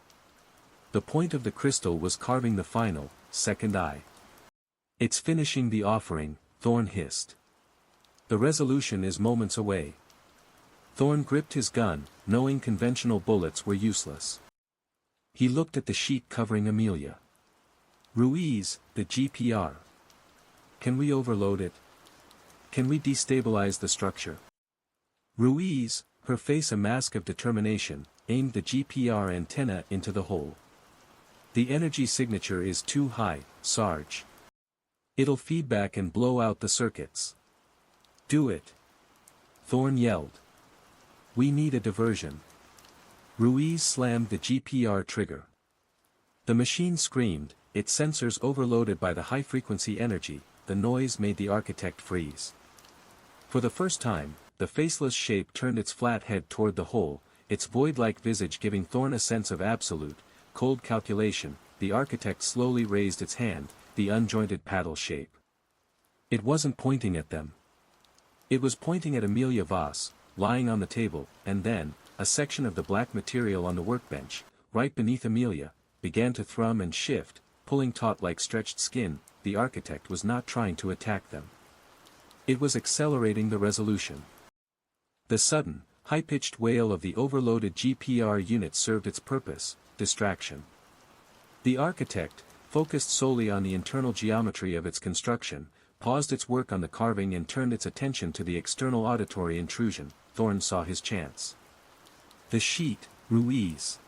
The point of the crystal was carving the final, second eye. It's finishing the offering, Thorne hissed. The resolution is moments away. Thorne gripped his gun, knowing conventional bullets were useless. He looked at the sheet covering Amelia. Ruiz, the GPR. Can we overload it? Can we destabilize the structure? Ruiz, her face a mask of determination, aimed the GPR antenna into the hole. The energy signature is too high, Sarge. It'll feed back and blow out the circuits. Do it. Thorne yelled. We need a diversion. Ruiz slammed the GPR trigger. The machine screamed, its sensors overloaded by the high-frequency energy. The noise made the architect freeze. For the first time, the faceless shape turned its flat head toward the hole, its void-like visage giving Thorne a sense of absolute, cold calculation. The architect slowly raised its hand, the unjointed paddle shape. It wasn't pointing at them. It was pointing at Amelia Voss, lying on the table, and then, a section of the black material on the workbench, right beneath Amelia, began to thrum and shift, pulling taut like stretched skin. The architect was not trying to attack them. It was accelerating the resolution. The sudden, high-pitched wail of the overloaded GPR unit served its purpose, distraction. The architect, focused solely on the internal geometry of its construction, paused its work on the carving and turned its attention to the external auditory intrusion. Thorne saw his chance. The sheet, Ruiz.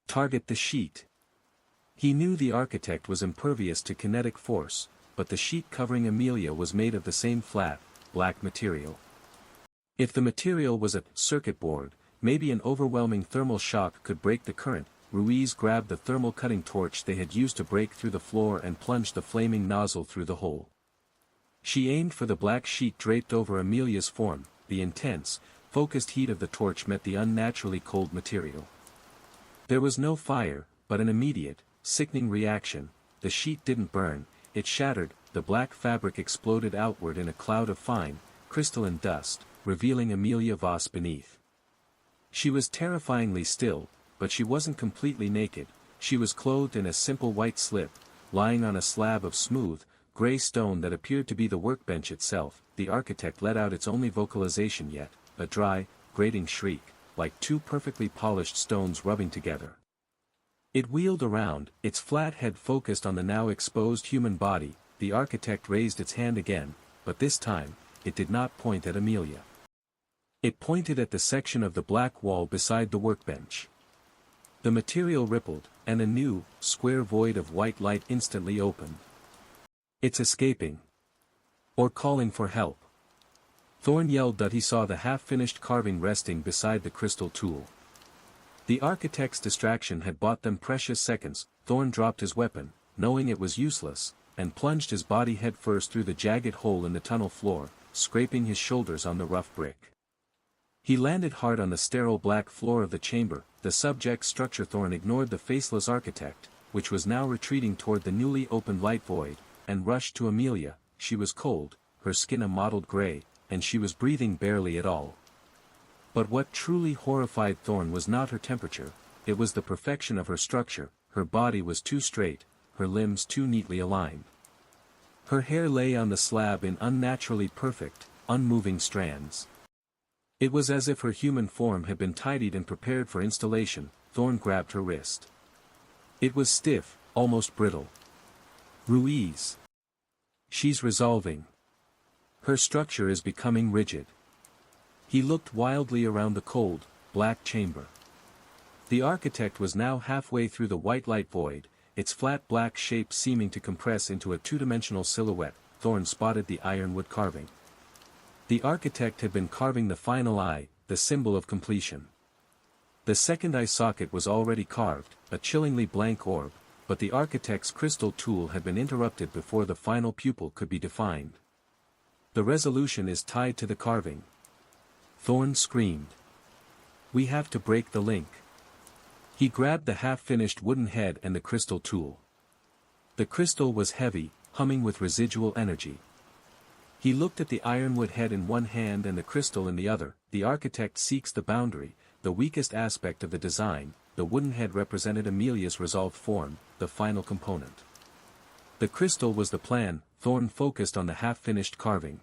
Target the sheet. He knew the architect was impervious to kinetic force, but the sheet covering Amelia was made of the same flat, black material. If the material was a circuit board, maybe an overwhelming thermal shock could break the current. Ruiz grabbed the thermal cutting torch they had used to break through the floor and plunged the flaming nozzle through the hole. She aimed for the black sheet draped over Amelia's form. The intense, focused heat of the torch met the unnaturally cold material. There was no fire, but an immediate, sickening reaction. The sheet didn't burn, it shattered. The black fabric exploded outward in a cloud of fine, crystalline dust, revealing Amelia Voss beneath. She was terrifyingly still, but she wasn't completely naked. She was clothed in a simple white slip, lying on a slab of smooth, gray stone that appeared to be the workbench itself. The architect let out its only vocalization yet, a dry, grating shriek, like two perfectly polished stones rubbing together. It wheeled around, its flat head focused on the now exposed human body. The architect raised its hand again, but this time, it did not point at Amelia. It pointed at the section of the black wall beside the workbench. The material rippled, and a new, square void of white light instantly opened. It's escaping. Or calling for help. Thorne yelled that he saw the half-finished carving resting beside the crystal tool. The architect's distraction had bought them precious seconds. Thorne dropped his weapon, knowing it was useless, and plunged his body headfirst through the jagged hole in the tunnel floor, scraping his shoulders on the rough brick. He landed hard on the sterile black floor of the chamber. The subject structure. Thorne ignored the faceless architect, which was now retreating toward the newly opened light void, and rushed to Amelia. She was cold, her skin a mottled gray, and she was breathing barely at all. But what truly horrified Thorne was not her temperature, it was the perfection of her structure. Her body was too straight, her limbs too neatly aligned. Her hair lay on the slab in unnaturally perfect, unmoving strands. It was as if her human form had been tidied and prepared for installation. Thorne grabbed her wrist. It was stiff, almost brittle. Ruiz. She's resolving. Her structure is becoming rigid. He looked wildly around the cold, black chamber. The architect was now halfway through the white light void, its flat black shape seeming to compress into a two-dimensional silhouette. Thorne spotted the ironwood carving. The architect had been carving the final eye, the symbol of completion. The second eye socket was already carved, a chillingly blank orb, but the architect's crystal tool had been interrupted before the final pupil could be defined. The resolution is tied to the carving. Thorne screamed. We have to break the link. He grabbed the half-finished wooden head and the crystal tool. The crystal was heavy, humming with residual energy. He looked at the ironwood head in one hand and the crystal in the other. The architect seeks the boundary, the weakest aspect of the design. The wooden head represented Amelia's resolved form, the final component. The crystal was the plan. Thorne focused on the half-finished carving.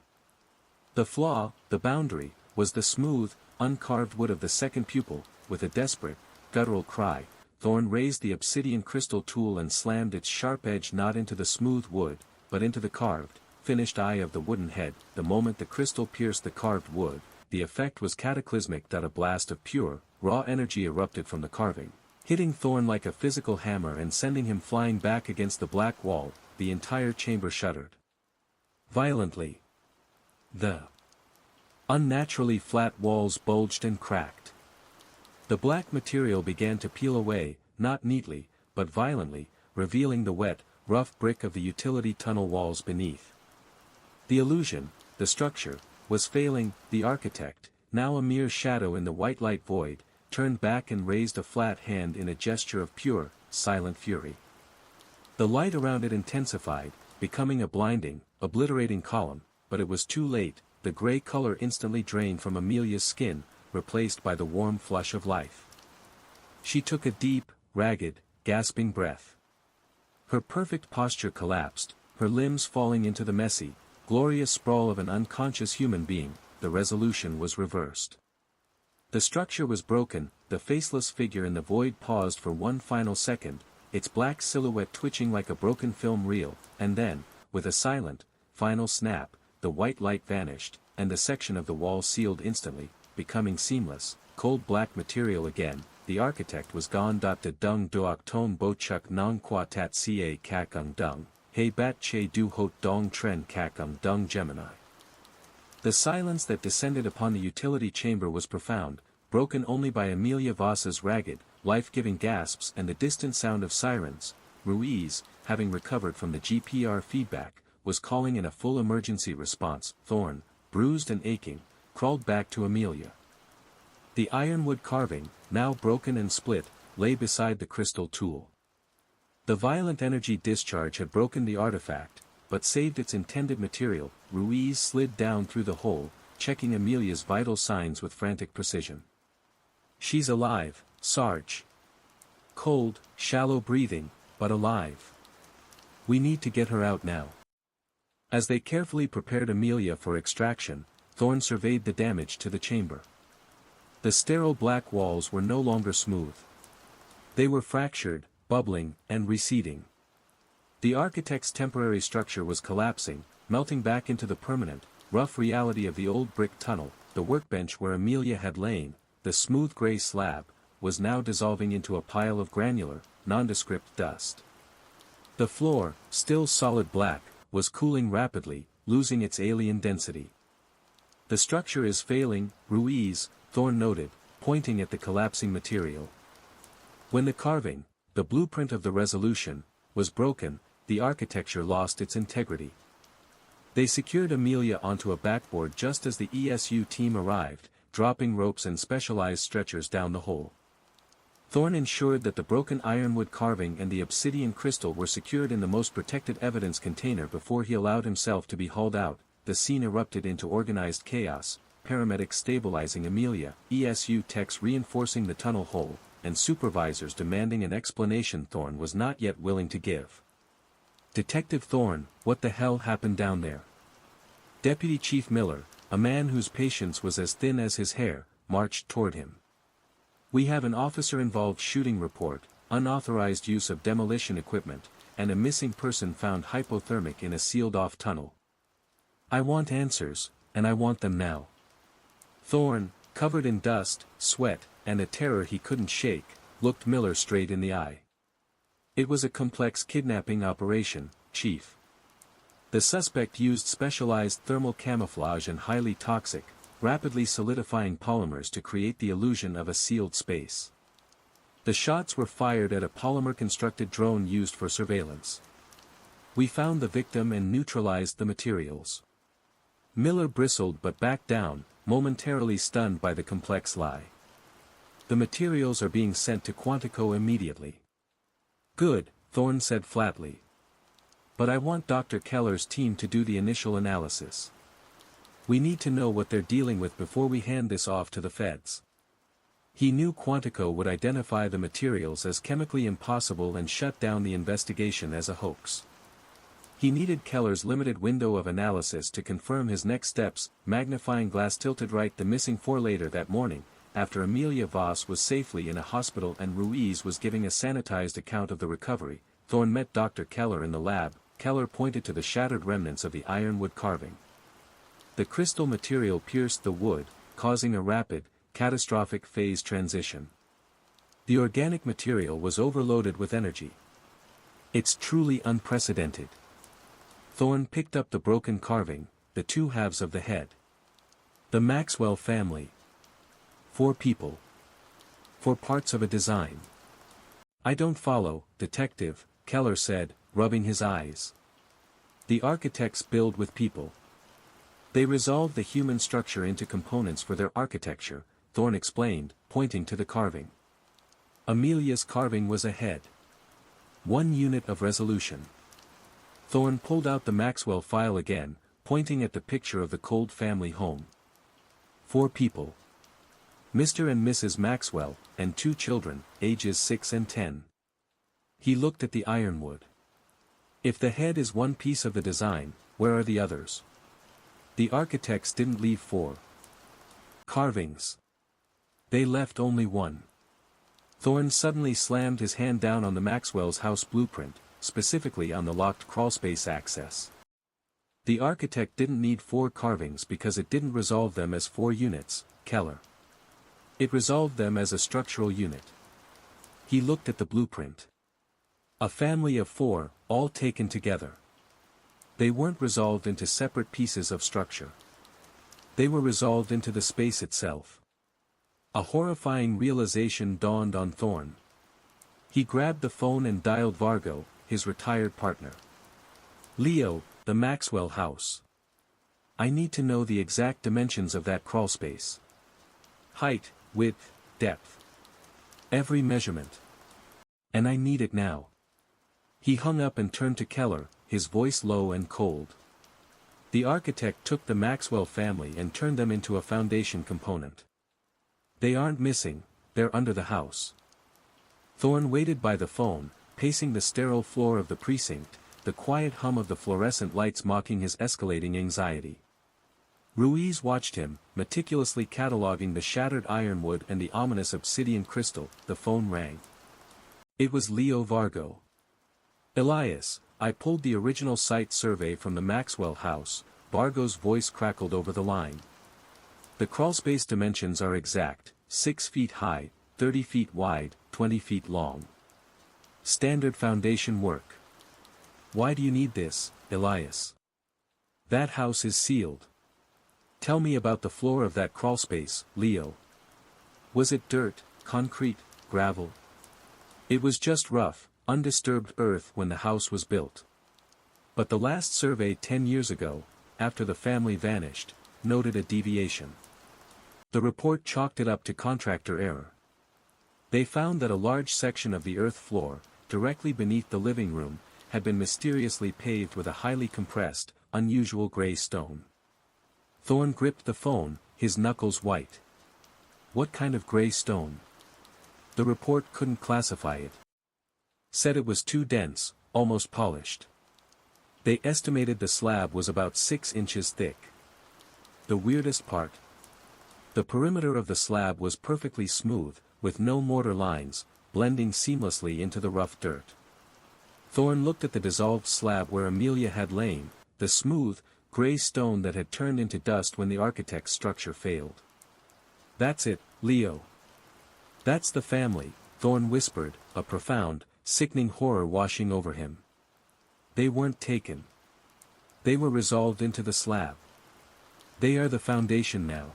The flaw, the boundary, was the smooth, uncarved wood of the second pupil. With a desperate, guttural cry, Thorne raised the obsidian crystal tool and slammed its sharp edge not into the smooth wood, but into the carved, finished eye of the wooden head. The moment the crystal pierced the carved wood, the effect was cataclysmic. A blast of pure, raw energy erupted from the carving, hitting Thorne like a physical hammer and sending him flying back against the black wall. The entire chamber shuddered violently. The unnaturally flat walls bulged and cracked. The black material began to peel away, not neatly, but violently, revealing the wet, rough brick of the utility tunnel walls beneath. The illusion, the structure, was failing. The architect, now a mere shadow in the white light void, turned back and raised a flat hand in a gesture of pure, silent fury. The light around it intensified, becoming a blinding, obliterating column, but it was too late. The gray color instantly drained from Amelia's skin, replaced by the warm flush of life. She took a deep, ragged, gasping breath. Her perfect posture collapsed, her limbs falling into the messy, glorious sprawl of an unconscious human being. The resolution was reversed. The structure was broken, the faceless figure in the void paused for one final second, its black silhouette twitching like a broken film reel, and then, with a silent, final snap, the white light vanished, and the section of the wall sealed instantly, becoming seamless, cold black material again. The architect was gone. De dung doak ton bo chuk nong qua tat ca kakung dung, he bat che du hot dong tren kakung dung Gemini. The silence that descended upon the utility chamber was profound, broken only by Amelia Voss's ragged, life-giving gasps and the distant sound of sirens. Ruiz, having recovered from the GPR feedback, was calling in a full emergency response. Thorne, bruised and aching, crawled back to Amelia. The ironwood carving, now broken and split, lay beside the crystal tool. The violent energy discharge had broken the artifact, but saved its intended material. Ruiz slid down through the hole, checking Amelia's vital signs with frantic precision. "She's alive, Sarge. Cold, shallow breathing, but alive. We need to get her out now." As they carefully prepared Amelia for extraction, Thorne surveyed the damage to the chamber. The sterile black walls were no longer smooth. They were fractured, bubbling, and receding. The architect's temporary structure was collapsing, melting back into the permanent, rough reality of the old brick tunnel. The workbench where Amelia had lain, the smooth gray slab, was now dissolving into a pile of granular, nondescript dust. The floor, still solid black, was cooling rapidly, losing its alien density. "The structure is failing, Ruiz," Thorne noted, pointing at the collapsing material. When the carving, the blueprint of the resolution, was broken, the architecture lost its integrity. They secured Amelia onto a backboard just as the ESU team arrived, dropping ropes and specialized stretchers down the hole. Thorne ensured that the broken ironwood carving and the obsidian crystal were secured in the most protected evidence container before he allowed himself to be hauled out. The scene erupted into organized chaos, paramedics stabilizing Amelia, ESU techs reinforcing the tunnel hole, and supervisors demanding an explanation Thorne was not yet willing to give. "Detective Thorne, what the hell happened down there?" Deputy Chief Miller, a man whose patience was as thin as his hair, marched toward him. "We have an officer-involved shooting report, unauthorized use of demolition equipment, and a missing person found hypothermic in a sealed-off tunnel. I want answers, and I want them now." Thorne, covered in dust, sweat, and a terror he couldn't shake, looked Miller straight in the eye. "It was a complex kidnapping operation, Chief. The suspect used specialized thermal camouflage and highly toxic, rapidly solidifying polymers to create the illusion of a sealed space. The shots were fired at a polymer-constructed drone used for surveillance. We found the victim and neutralized the materials." Miller bristled but backed down, momentarily stunned by the complex lie. "The materials are being sent to Quantico immediately." "Good," Thorne said flatly. "But I want Dr. Keller's team to do the initial analysis. We need to know what they're dealing with before we hand this off to the feds." He knew Quantico would identify the materials as chemically impossible and shut down the investigation as a hoax. He needed Keller's limited window of analysis to confirm his next steps. Magnifying glass tilted right. The missing four. Later that morning, after Amelia Voss was safely in a hospital and Ruiz was giving a sanitized account of the recovery, Thorne met Dr. Keller in the lab. Keller pointed to the shattered remnants of the ironwood carving. The crystal material pierced the wood, causing a rapid, catastrophic phase transition. The organic material was overloaded with energy. "It's truly unprecedented." Thorne picked up the broken carving, the two halves of the head. "The Maxwell family. 4 people. 4 parts of a design." "I don't follow, Detective," Keller said, rubbing his eyes. "The architects build with people. They resolve the human structure into components for their architecture," Thorne explained, pointing to the carving. Amelia's carving was a head. 1 unit of resolution. Thorne pulled out the Maxwell file again, pointing at the picture of the cold family home. 4 people. Mr. and Mrs. Maxwell, and 2 children, ages 6 and 10. He looked at the ironwood. "If the head is one piece of the design, where are the others?" "The architects didn't leave 4 carvings. They left only one. Thorne suddenly slammed his hand down on the Maxwell's house blueprint, specifically on the locked crawlspace access. The architect didn't need 4 carvings because it didn't resolve them as 4 units, Keller. It resolved them as a structural unit. He looked at the blueprint. A family of 4, all taken together. They weren't resolved into separate pieces of structure. They were resolved into the space itself. A horrifying realization dawned on Thorne. He grabbed the phone and dialed Vargo, his retired partner. Leo, the Maxwell house. I need to know the exact dimensions of that crawlspace. Height, width, depth. Every measurement. And I need it now. He hung up and turned to Keller, his voice low and cold. The architect took the Maxwell family and turned them into a foundation component. They aren't missing, they're under the house. Thorne waited by the phone, pacing the sterile floor of the precinct, the quiet hum of the fluorescent lights mocking his escalating anxiety. Ruiz watched him, meticulously cataloging the shattered ironwood and the ominous obsidian crystal. The phone rang. It was Leo Vargo. Elias, I pulled the original site survey from the Maxwell house. Vargo's voice crackled over the line. The crawlspace dimensions are exact, 6 feet high, 30 feet wide, 20 feet long. Standard foundation work. Why do you need this, Elias? That house is sealed. Tell me about the floor of that crawlspace, Leo. Was it dirt, concrete, gravel? It was just rough, undisturbed earth when the house was built. But the last survey 10 years ago, after the family vanished, noted a deviation. The report chalked it up to contractor error. They found that a large section of the earth floor, directly beneath the living room, had been mysteriously paved with a highly compressed, unusual gray stone. Thorne gripped the phone, his knuckles white. What kind of gray stone? The report couldn't classify it. Said it was too dense, almost polished. They estimated the slab was about 6 inches thick. The weirdest part? The perimeter of the slab was perfectly smooth, with no mortar lines, blending seamlessly into the rough dirt. Thorne looked at the dissolved slab where Amelia had lain, the smooth, gray stone that had turned into dust when the architect's structure failed. That's it, Leo. That's the family, Thorne whispered, a profound, sickening horror washing over him. They weren't taken. They were resolved into the slab. They are the foundation now.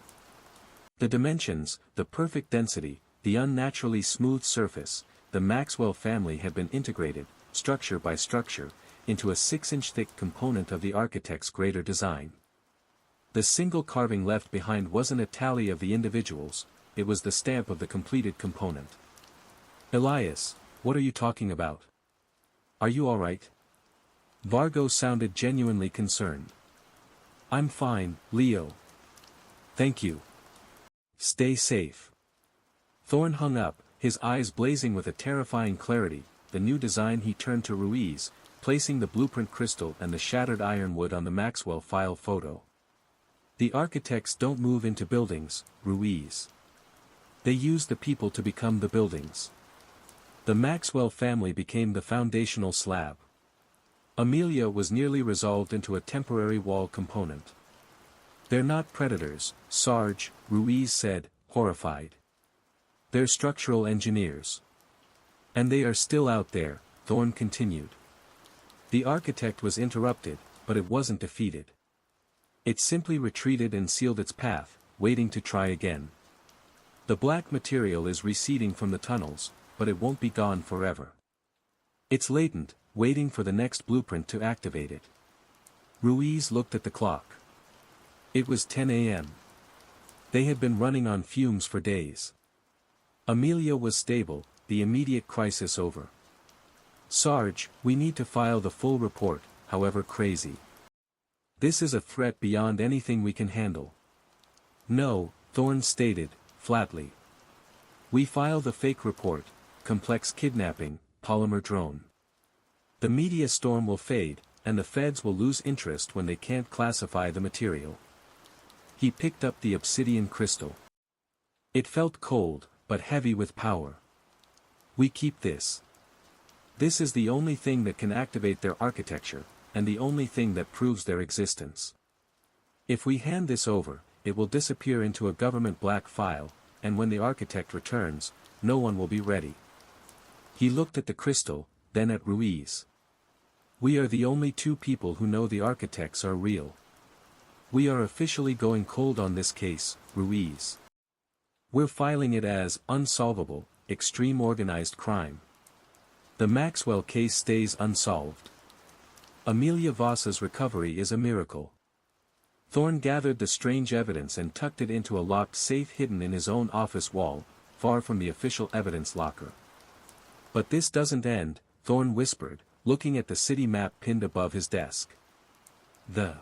The dimensions, the perfect density, the unnaturally smooth surface, the Maxwell family had been integrated, structure by structure, into a 6-inch thick component of the architect's greater design. The single carving left behind wasn't a tally of the individuals, it was the stamp of the completed component. Elias, what are you talking about? Are you alright? Vargo sounded genuinely concerned. I'm fine, Leo. Thank you. Stay safe. Thorne hung up, his eyes blazing with a terrifying clarity. The new design. He turned to Ruiz, placing the blueprint crystal and the shattered ironwood on the Maxwell file photo. The architects don't move into buildings, Ruiz. They use the people to become the buildings. The Maxwell family became the foundational slab. Amelia was nearly resolved into a temporary wall component. They're not predators, Sarge, Ruiz said, horrified. They're structural engineers. And they are still out there, Thorne continued. The architect was interrupted, but it wasn't defeated. It simply retreated and sealed its path, waiting to try again. The black material is receding from the tunnels, but it won't be gone forever. It's latent, waiting for the next blueprint to activate it. Ruiz looked at the clock. It was 10 a.m. They had been running on fumes for days. Amelia was stable, the immediate crisis over. Sarge, we need to file the full report, however crazy. This is a threat beyond anything we can handle. No, Thorne stated, flatly. We file the fake report, complex kidnapping, polymer drone. The media storm will fade, and the feds will lose interest when they can't classify the material. He picked up the obsidian crystal. It felt cold, but heavy with power. We keep this. This is the only thing that can activate their architecture, and the only thing that proves their existence. If we hand this over, it will disappear into a government black file, and when the architect returns, no one will be ready. He looked at the crystal, then at Ruiz. We are the only two people who know the architects are real. We are officially going cold on this case, Ruiz. We're filing it as unsolvable, extreme organized crime. The Maxwell case stays unsolved. Amelia Voss's recovery is a miracle. Thorne gathered the strange evidence and tucked it into a locked safe hidden in his own office wall, far from the official evidence locker. But this doesn't end, Thorne whispered, looking at the city map pinned above his desk. The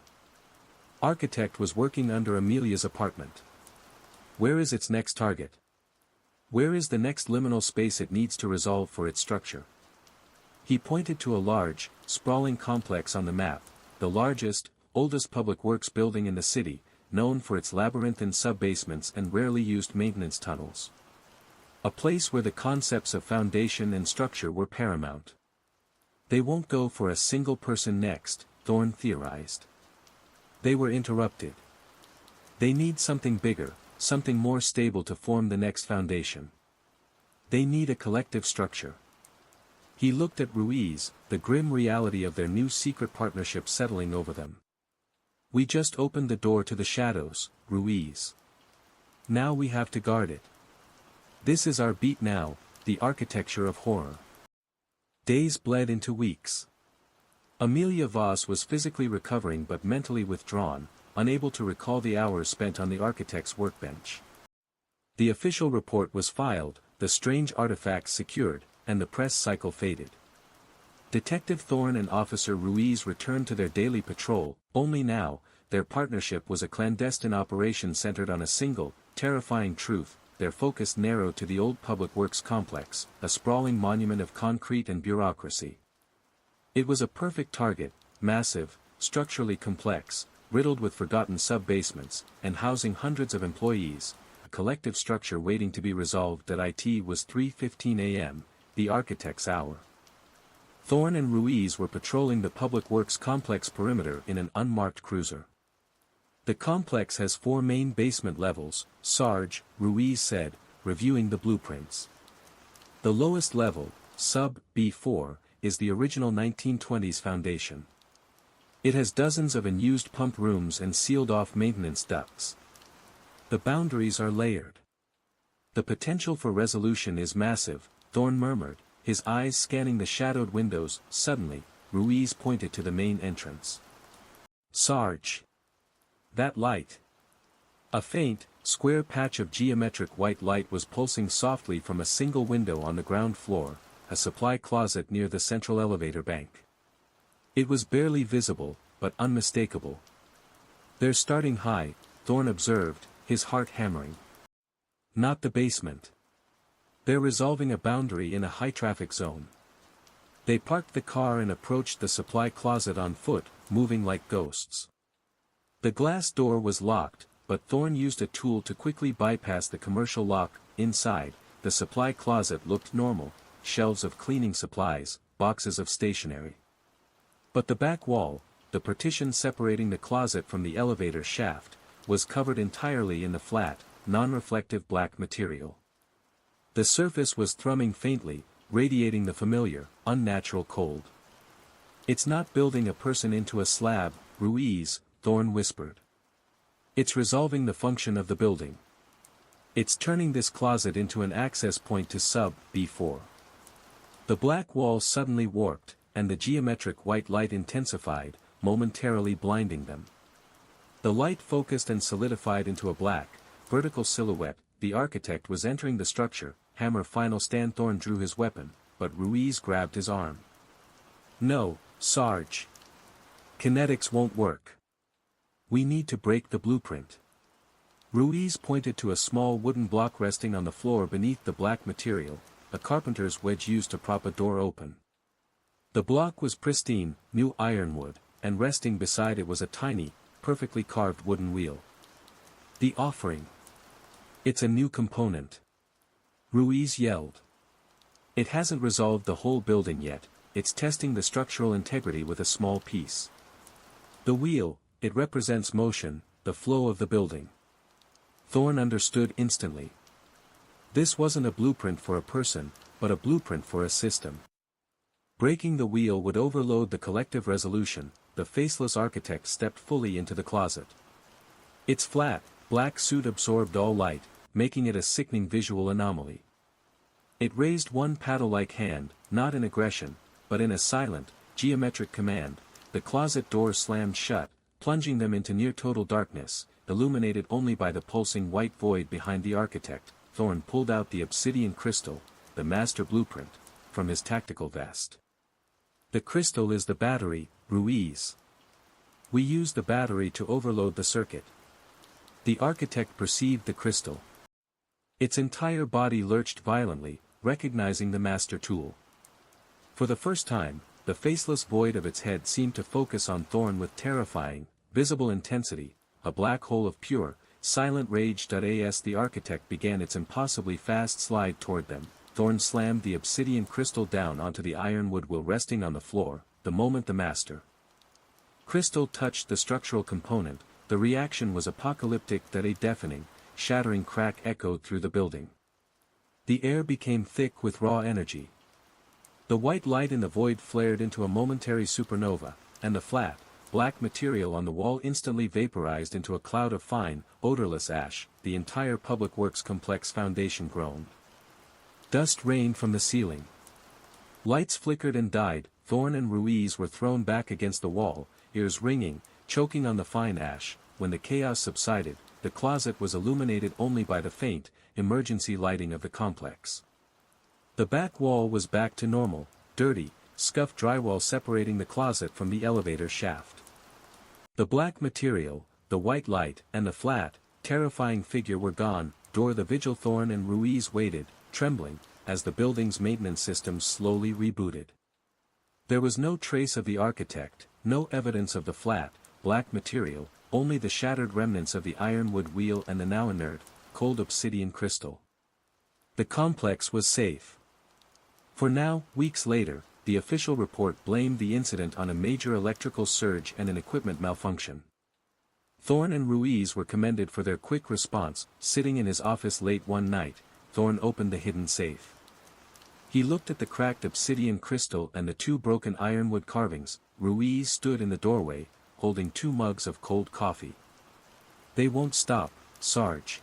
architect was working under Amelia's apartment. Where is its next target? Where is the next liminal space it needs to resolve for its structure? He pointed to a large, sprawling complex on the map, the largest, oldest public works building in the city, known for its labyrinthine sub-basements and rarely used maintenance tunnels. A place where the concepts of foundation and structure were paramount. They won't go for a single person next, Thorne theorized. They were interrupted. They need something bigger, something more stable to form the next foundation. They need a collective structure. He looked at Ruiz, the grim reality of their new secret partnership settling over them. We just opened the door to the shadows, Ruiz. Now we have to guard it. This is our beat now, the architecture of horror. Days bled into weeks. Amelia Voss was physically recovering but mentally withdrawn, unable to recall the hours spent on the architect's workbench. The official report was filed, the strange artifacts secured, and the press cycle faded. Detective Thorne and Officer Ruiz returned to their daily patrol, only now, their partnership was a clandestine operation centered on a single, terrifying truth, their focus narrowed to the old public works complex, a sprawling monument of concrete and bureaucracy. It was a perfect target, massive, structurally complex, riddled with forgotten sub-basements, and housing hundreds of employees, a collective structure waiting to be resolved. At it was 3:15 a.m., the architect's hour. Thorne and Ruiz were patrolling the public works complex perimeter in an unmarked cruiser. The complex has 4 main basement levels, Sarge, Ruiz said, reviewing the blueprints. The lowest level, sub B4, is the original 1920s foundation. It has dozens of unused pump rooms and sealed-off maintenance ducts. The boundaries are layered. The potential for resolution is massive, Thorne murmured, his eyes scanning the shadowed windows. Suddenly, Ruiz pointed to the main entrance. Sarge! That light! A faint, square patch of geometric white light was pulsing softly from a single window on the ground floor, a supply closet near the central elevator bank. It was barely visible, but unmistakable. They're starting high, Thorne observed, his heart hammering. Not the basement. They're resolving a boundary in a high-traffic zone. They parked the car and approached the supply closet on foot, moving like ghosts. The glass door was locked, but Thorne used a tool to quickly bypass the commercial lock. Inside, the supply closet looked normal, shelves of cleaning supplies, boxes of stationery. But the back wall, the partition separating the closet from the elevator shaft, was covered entirely in the flat, non-reflective black material. The surface was thrumming faintly, radiating the familiar, unnatural cold. It's not building a person into a slab, Ruiz, Thorne whispered. It's resolving the function of the building. It's turning this closet into an access point to sub B4. The black wall suddenly warped, and the geometric white light intensified, momentarily blinding them. The light focused and solidified into a black, vertical silhouette. The architect was entering the structure, hammer final stand. Thorne drew his weapon, but Ruiz grabbed his arm. No, Sarge. Kinetics won't work. We need to break the blueprint. Ruiz pointed to a small wooden block resting on the floor beneath the black material, a carpenter's wedge used to prop a door open. The block was pristine, new ironwood, and resting beside it was a tiny, perfectly carved wooden wheel. The offering. It's a new component. Ruiz yelled. It hasn't resolved the whole building yet, it's testing the structural integrity with a small piece. The wheel, it represents motion, the flow of the building. Thorne understood instantly. This wasn't a blueprint for a person, but a blueprint for a system. Breaking the wheel would overload the collective resolution. The faceless architect stepped fully into the closet. Its flat, black suit absorbed all light, making it a sickening visual anomaly. It raised one paddle-like hand, not in aggression, but in a silent, geometric command. The closet doors slammed shut, plunging them into near-total darkness, illuminated only by the pulsing white void behind the architect. Thorne pulled out the obsidian crystal, the master blueprint, from his tactical vest. The crystal is the battery, Ruiz. We use the battery to overload the circuit. The architect perceived the crystal. Its entire body lurched violently, recognizing the master tool. For the first time, the faceless void of its head seemed to focus on Thorne with terrifying, visible intensity, a black hole of pure, silent rage. As the architect began its impossibly fast slide toward them, Thorne slammed the obsidian crystal down onto the ironwood wheel resting on the floor. The moment the master crystal touched the structural component, the reaction was apocalyptic. A deafening, shattering crack echoed through the building. The air became thick with raw energy. The white light in the void flared into a momentary supernova, and the flat, black material on the wall instantly vaporized into a cloud of fine, odorless ash. The entire public works complex foundation groaned. Dust rained from the ceiling. Lights flickered and died. Thorne and Ruiz were thrown back against the wall, ears ringing, choking on the fine ash. When the chaos subsided, the closet was illuminated only by the faint, emergency lighting of the complex. The back wall was back to normal, dirty, scuffed drywall separating the closet from the elevator shaft. The black material, the white light, and the flat, terrifying figure were gone. The vigil. Thorne and Ruiz waited, trembling, as the building's maintenance systems slowly rebooted. There was no trace of the architect, no evidence of the flat, black material, only the shattered remnants of the ironwood wheel and the now inert, cold obsidian crystal. The complex was safe. For now, weeks later, the official report blamed the incident on a major electrical surge and an equipment malfunction. Thorne and Ruiz were commended for their quick response. Sitting in his office late one night, Thorne opened the hidden safe. He looked at the cracked obsidian crystal and the two broken ironwood carvings. Ruiz stood in the doorway, holding 2 mugs of cold coffee. They won't stop, Sarge.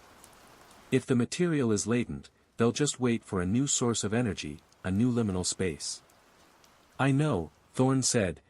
If the material is latent, they'll just wait for a new source of energy, a new liminal space. I know, Thorne said,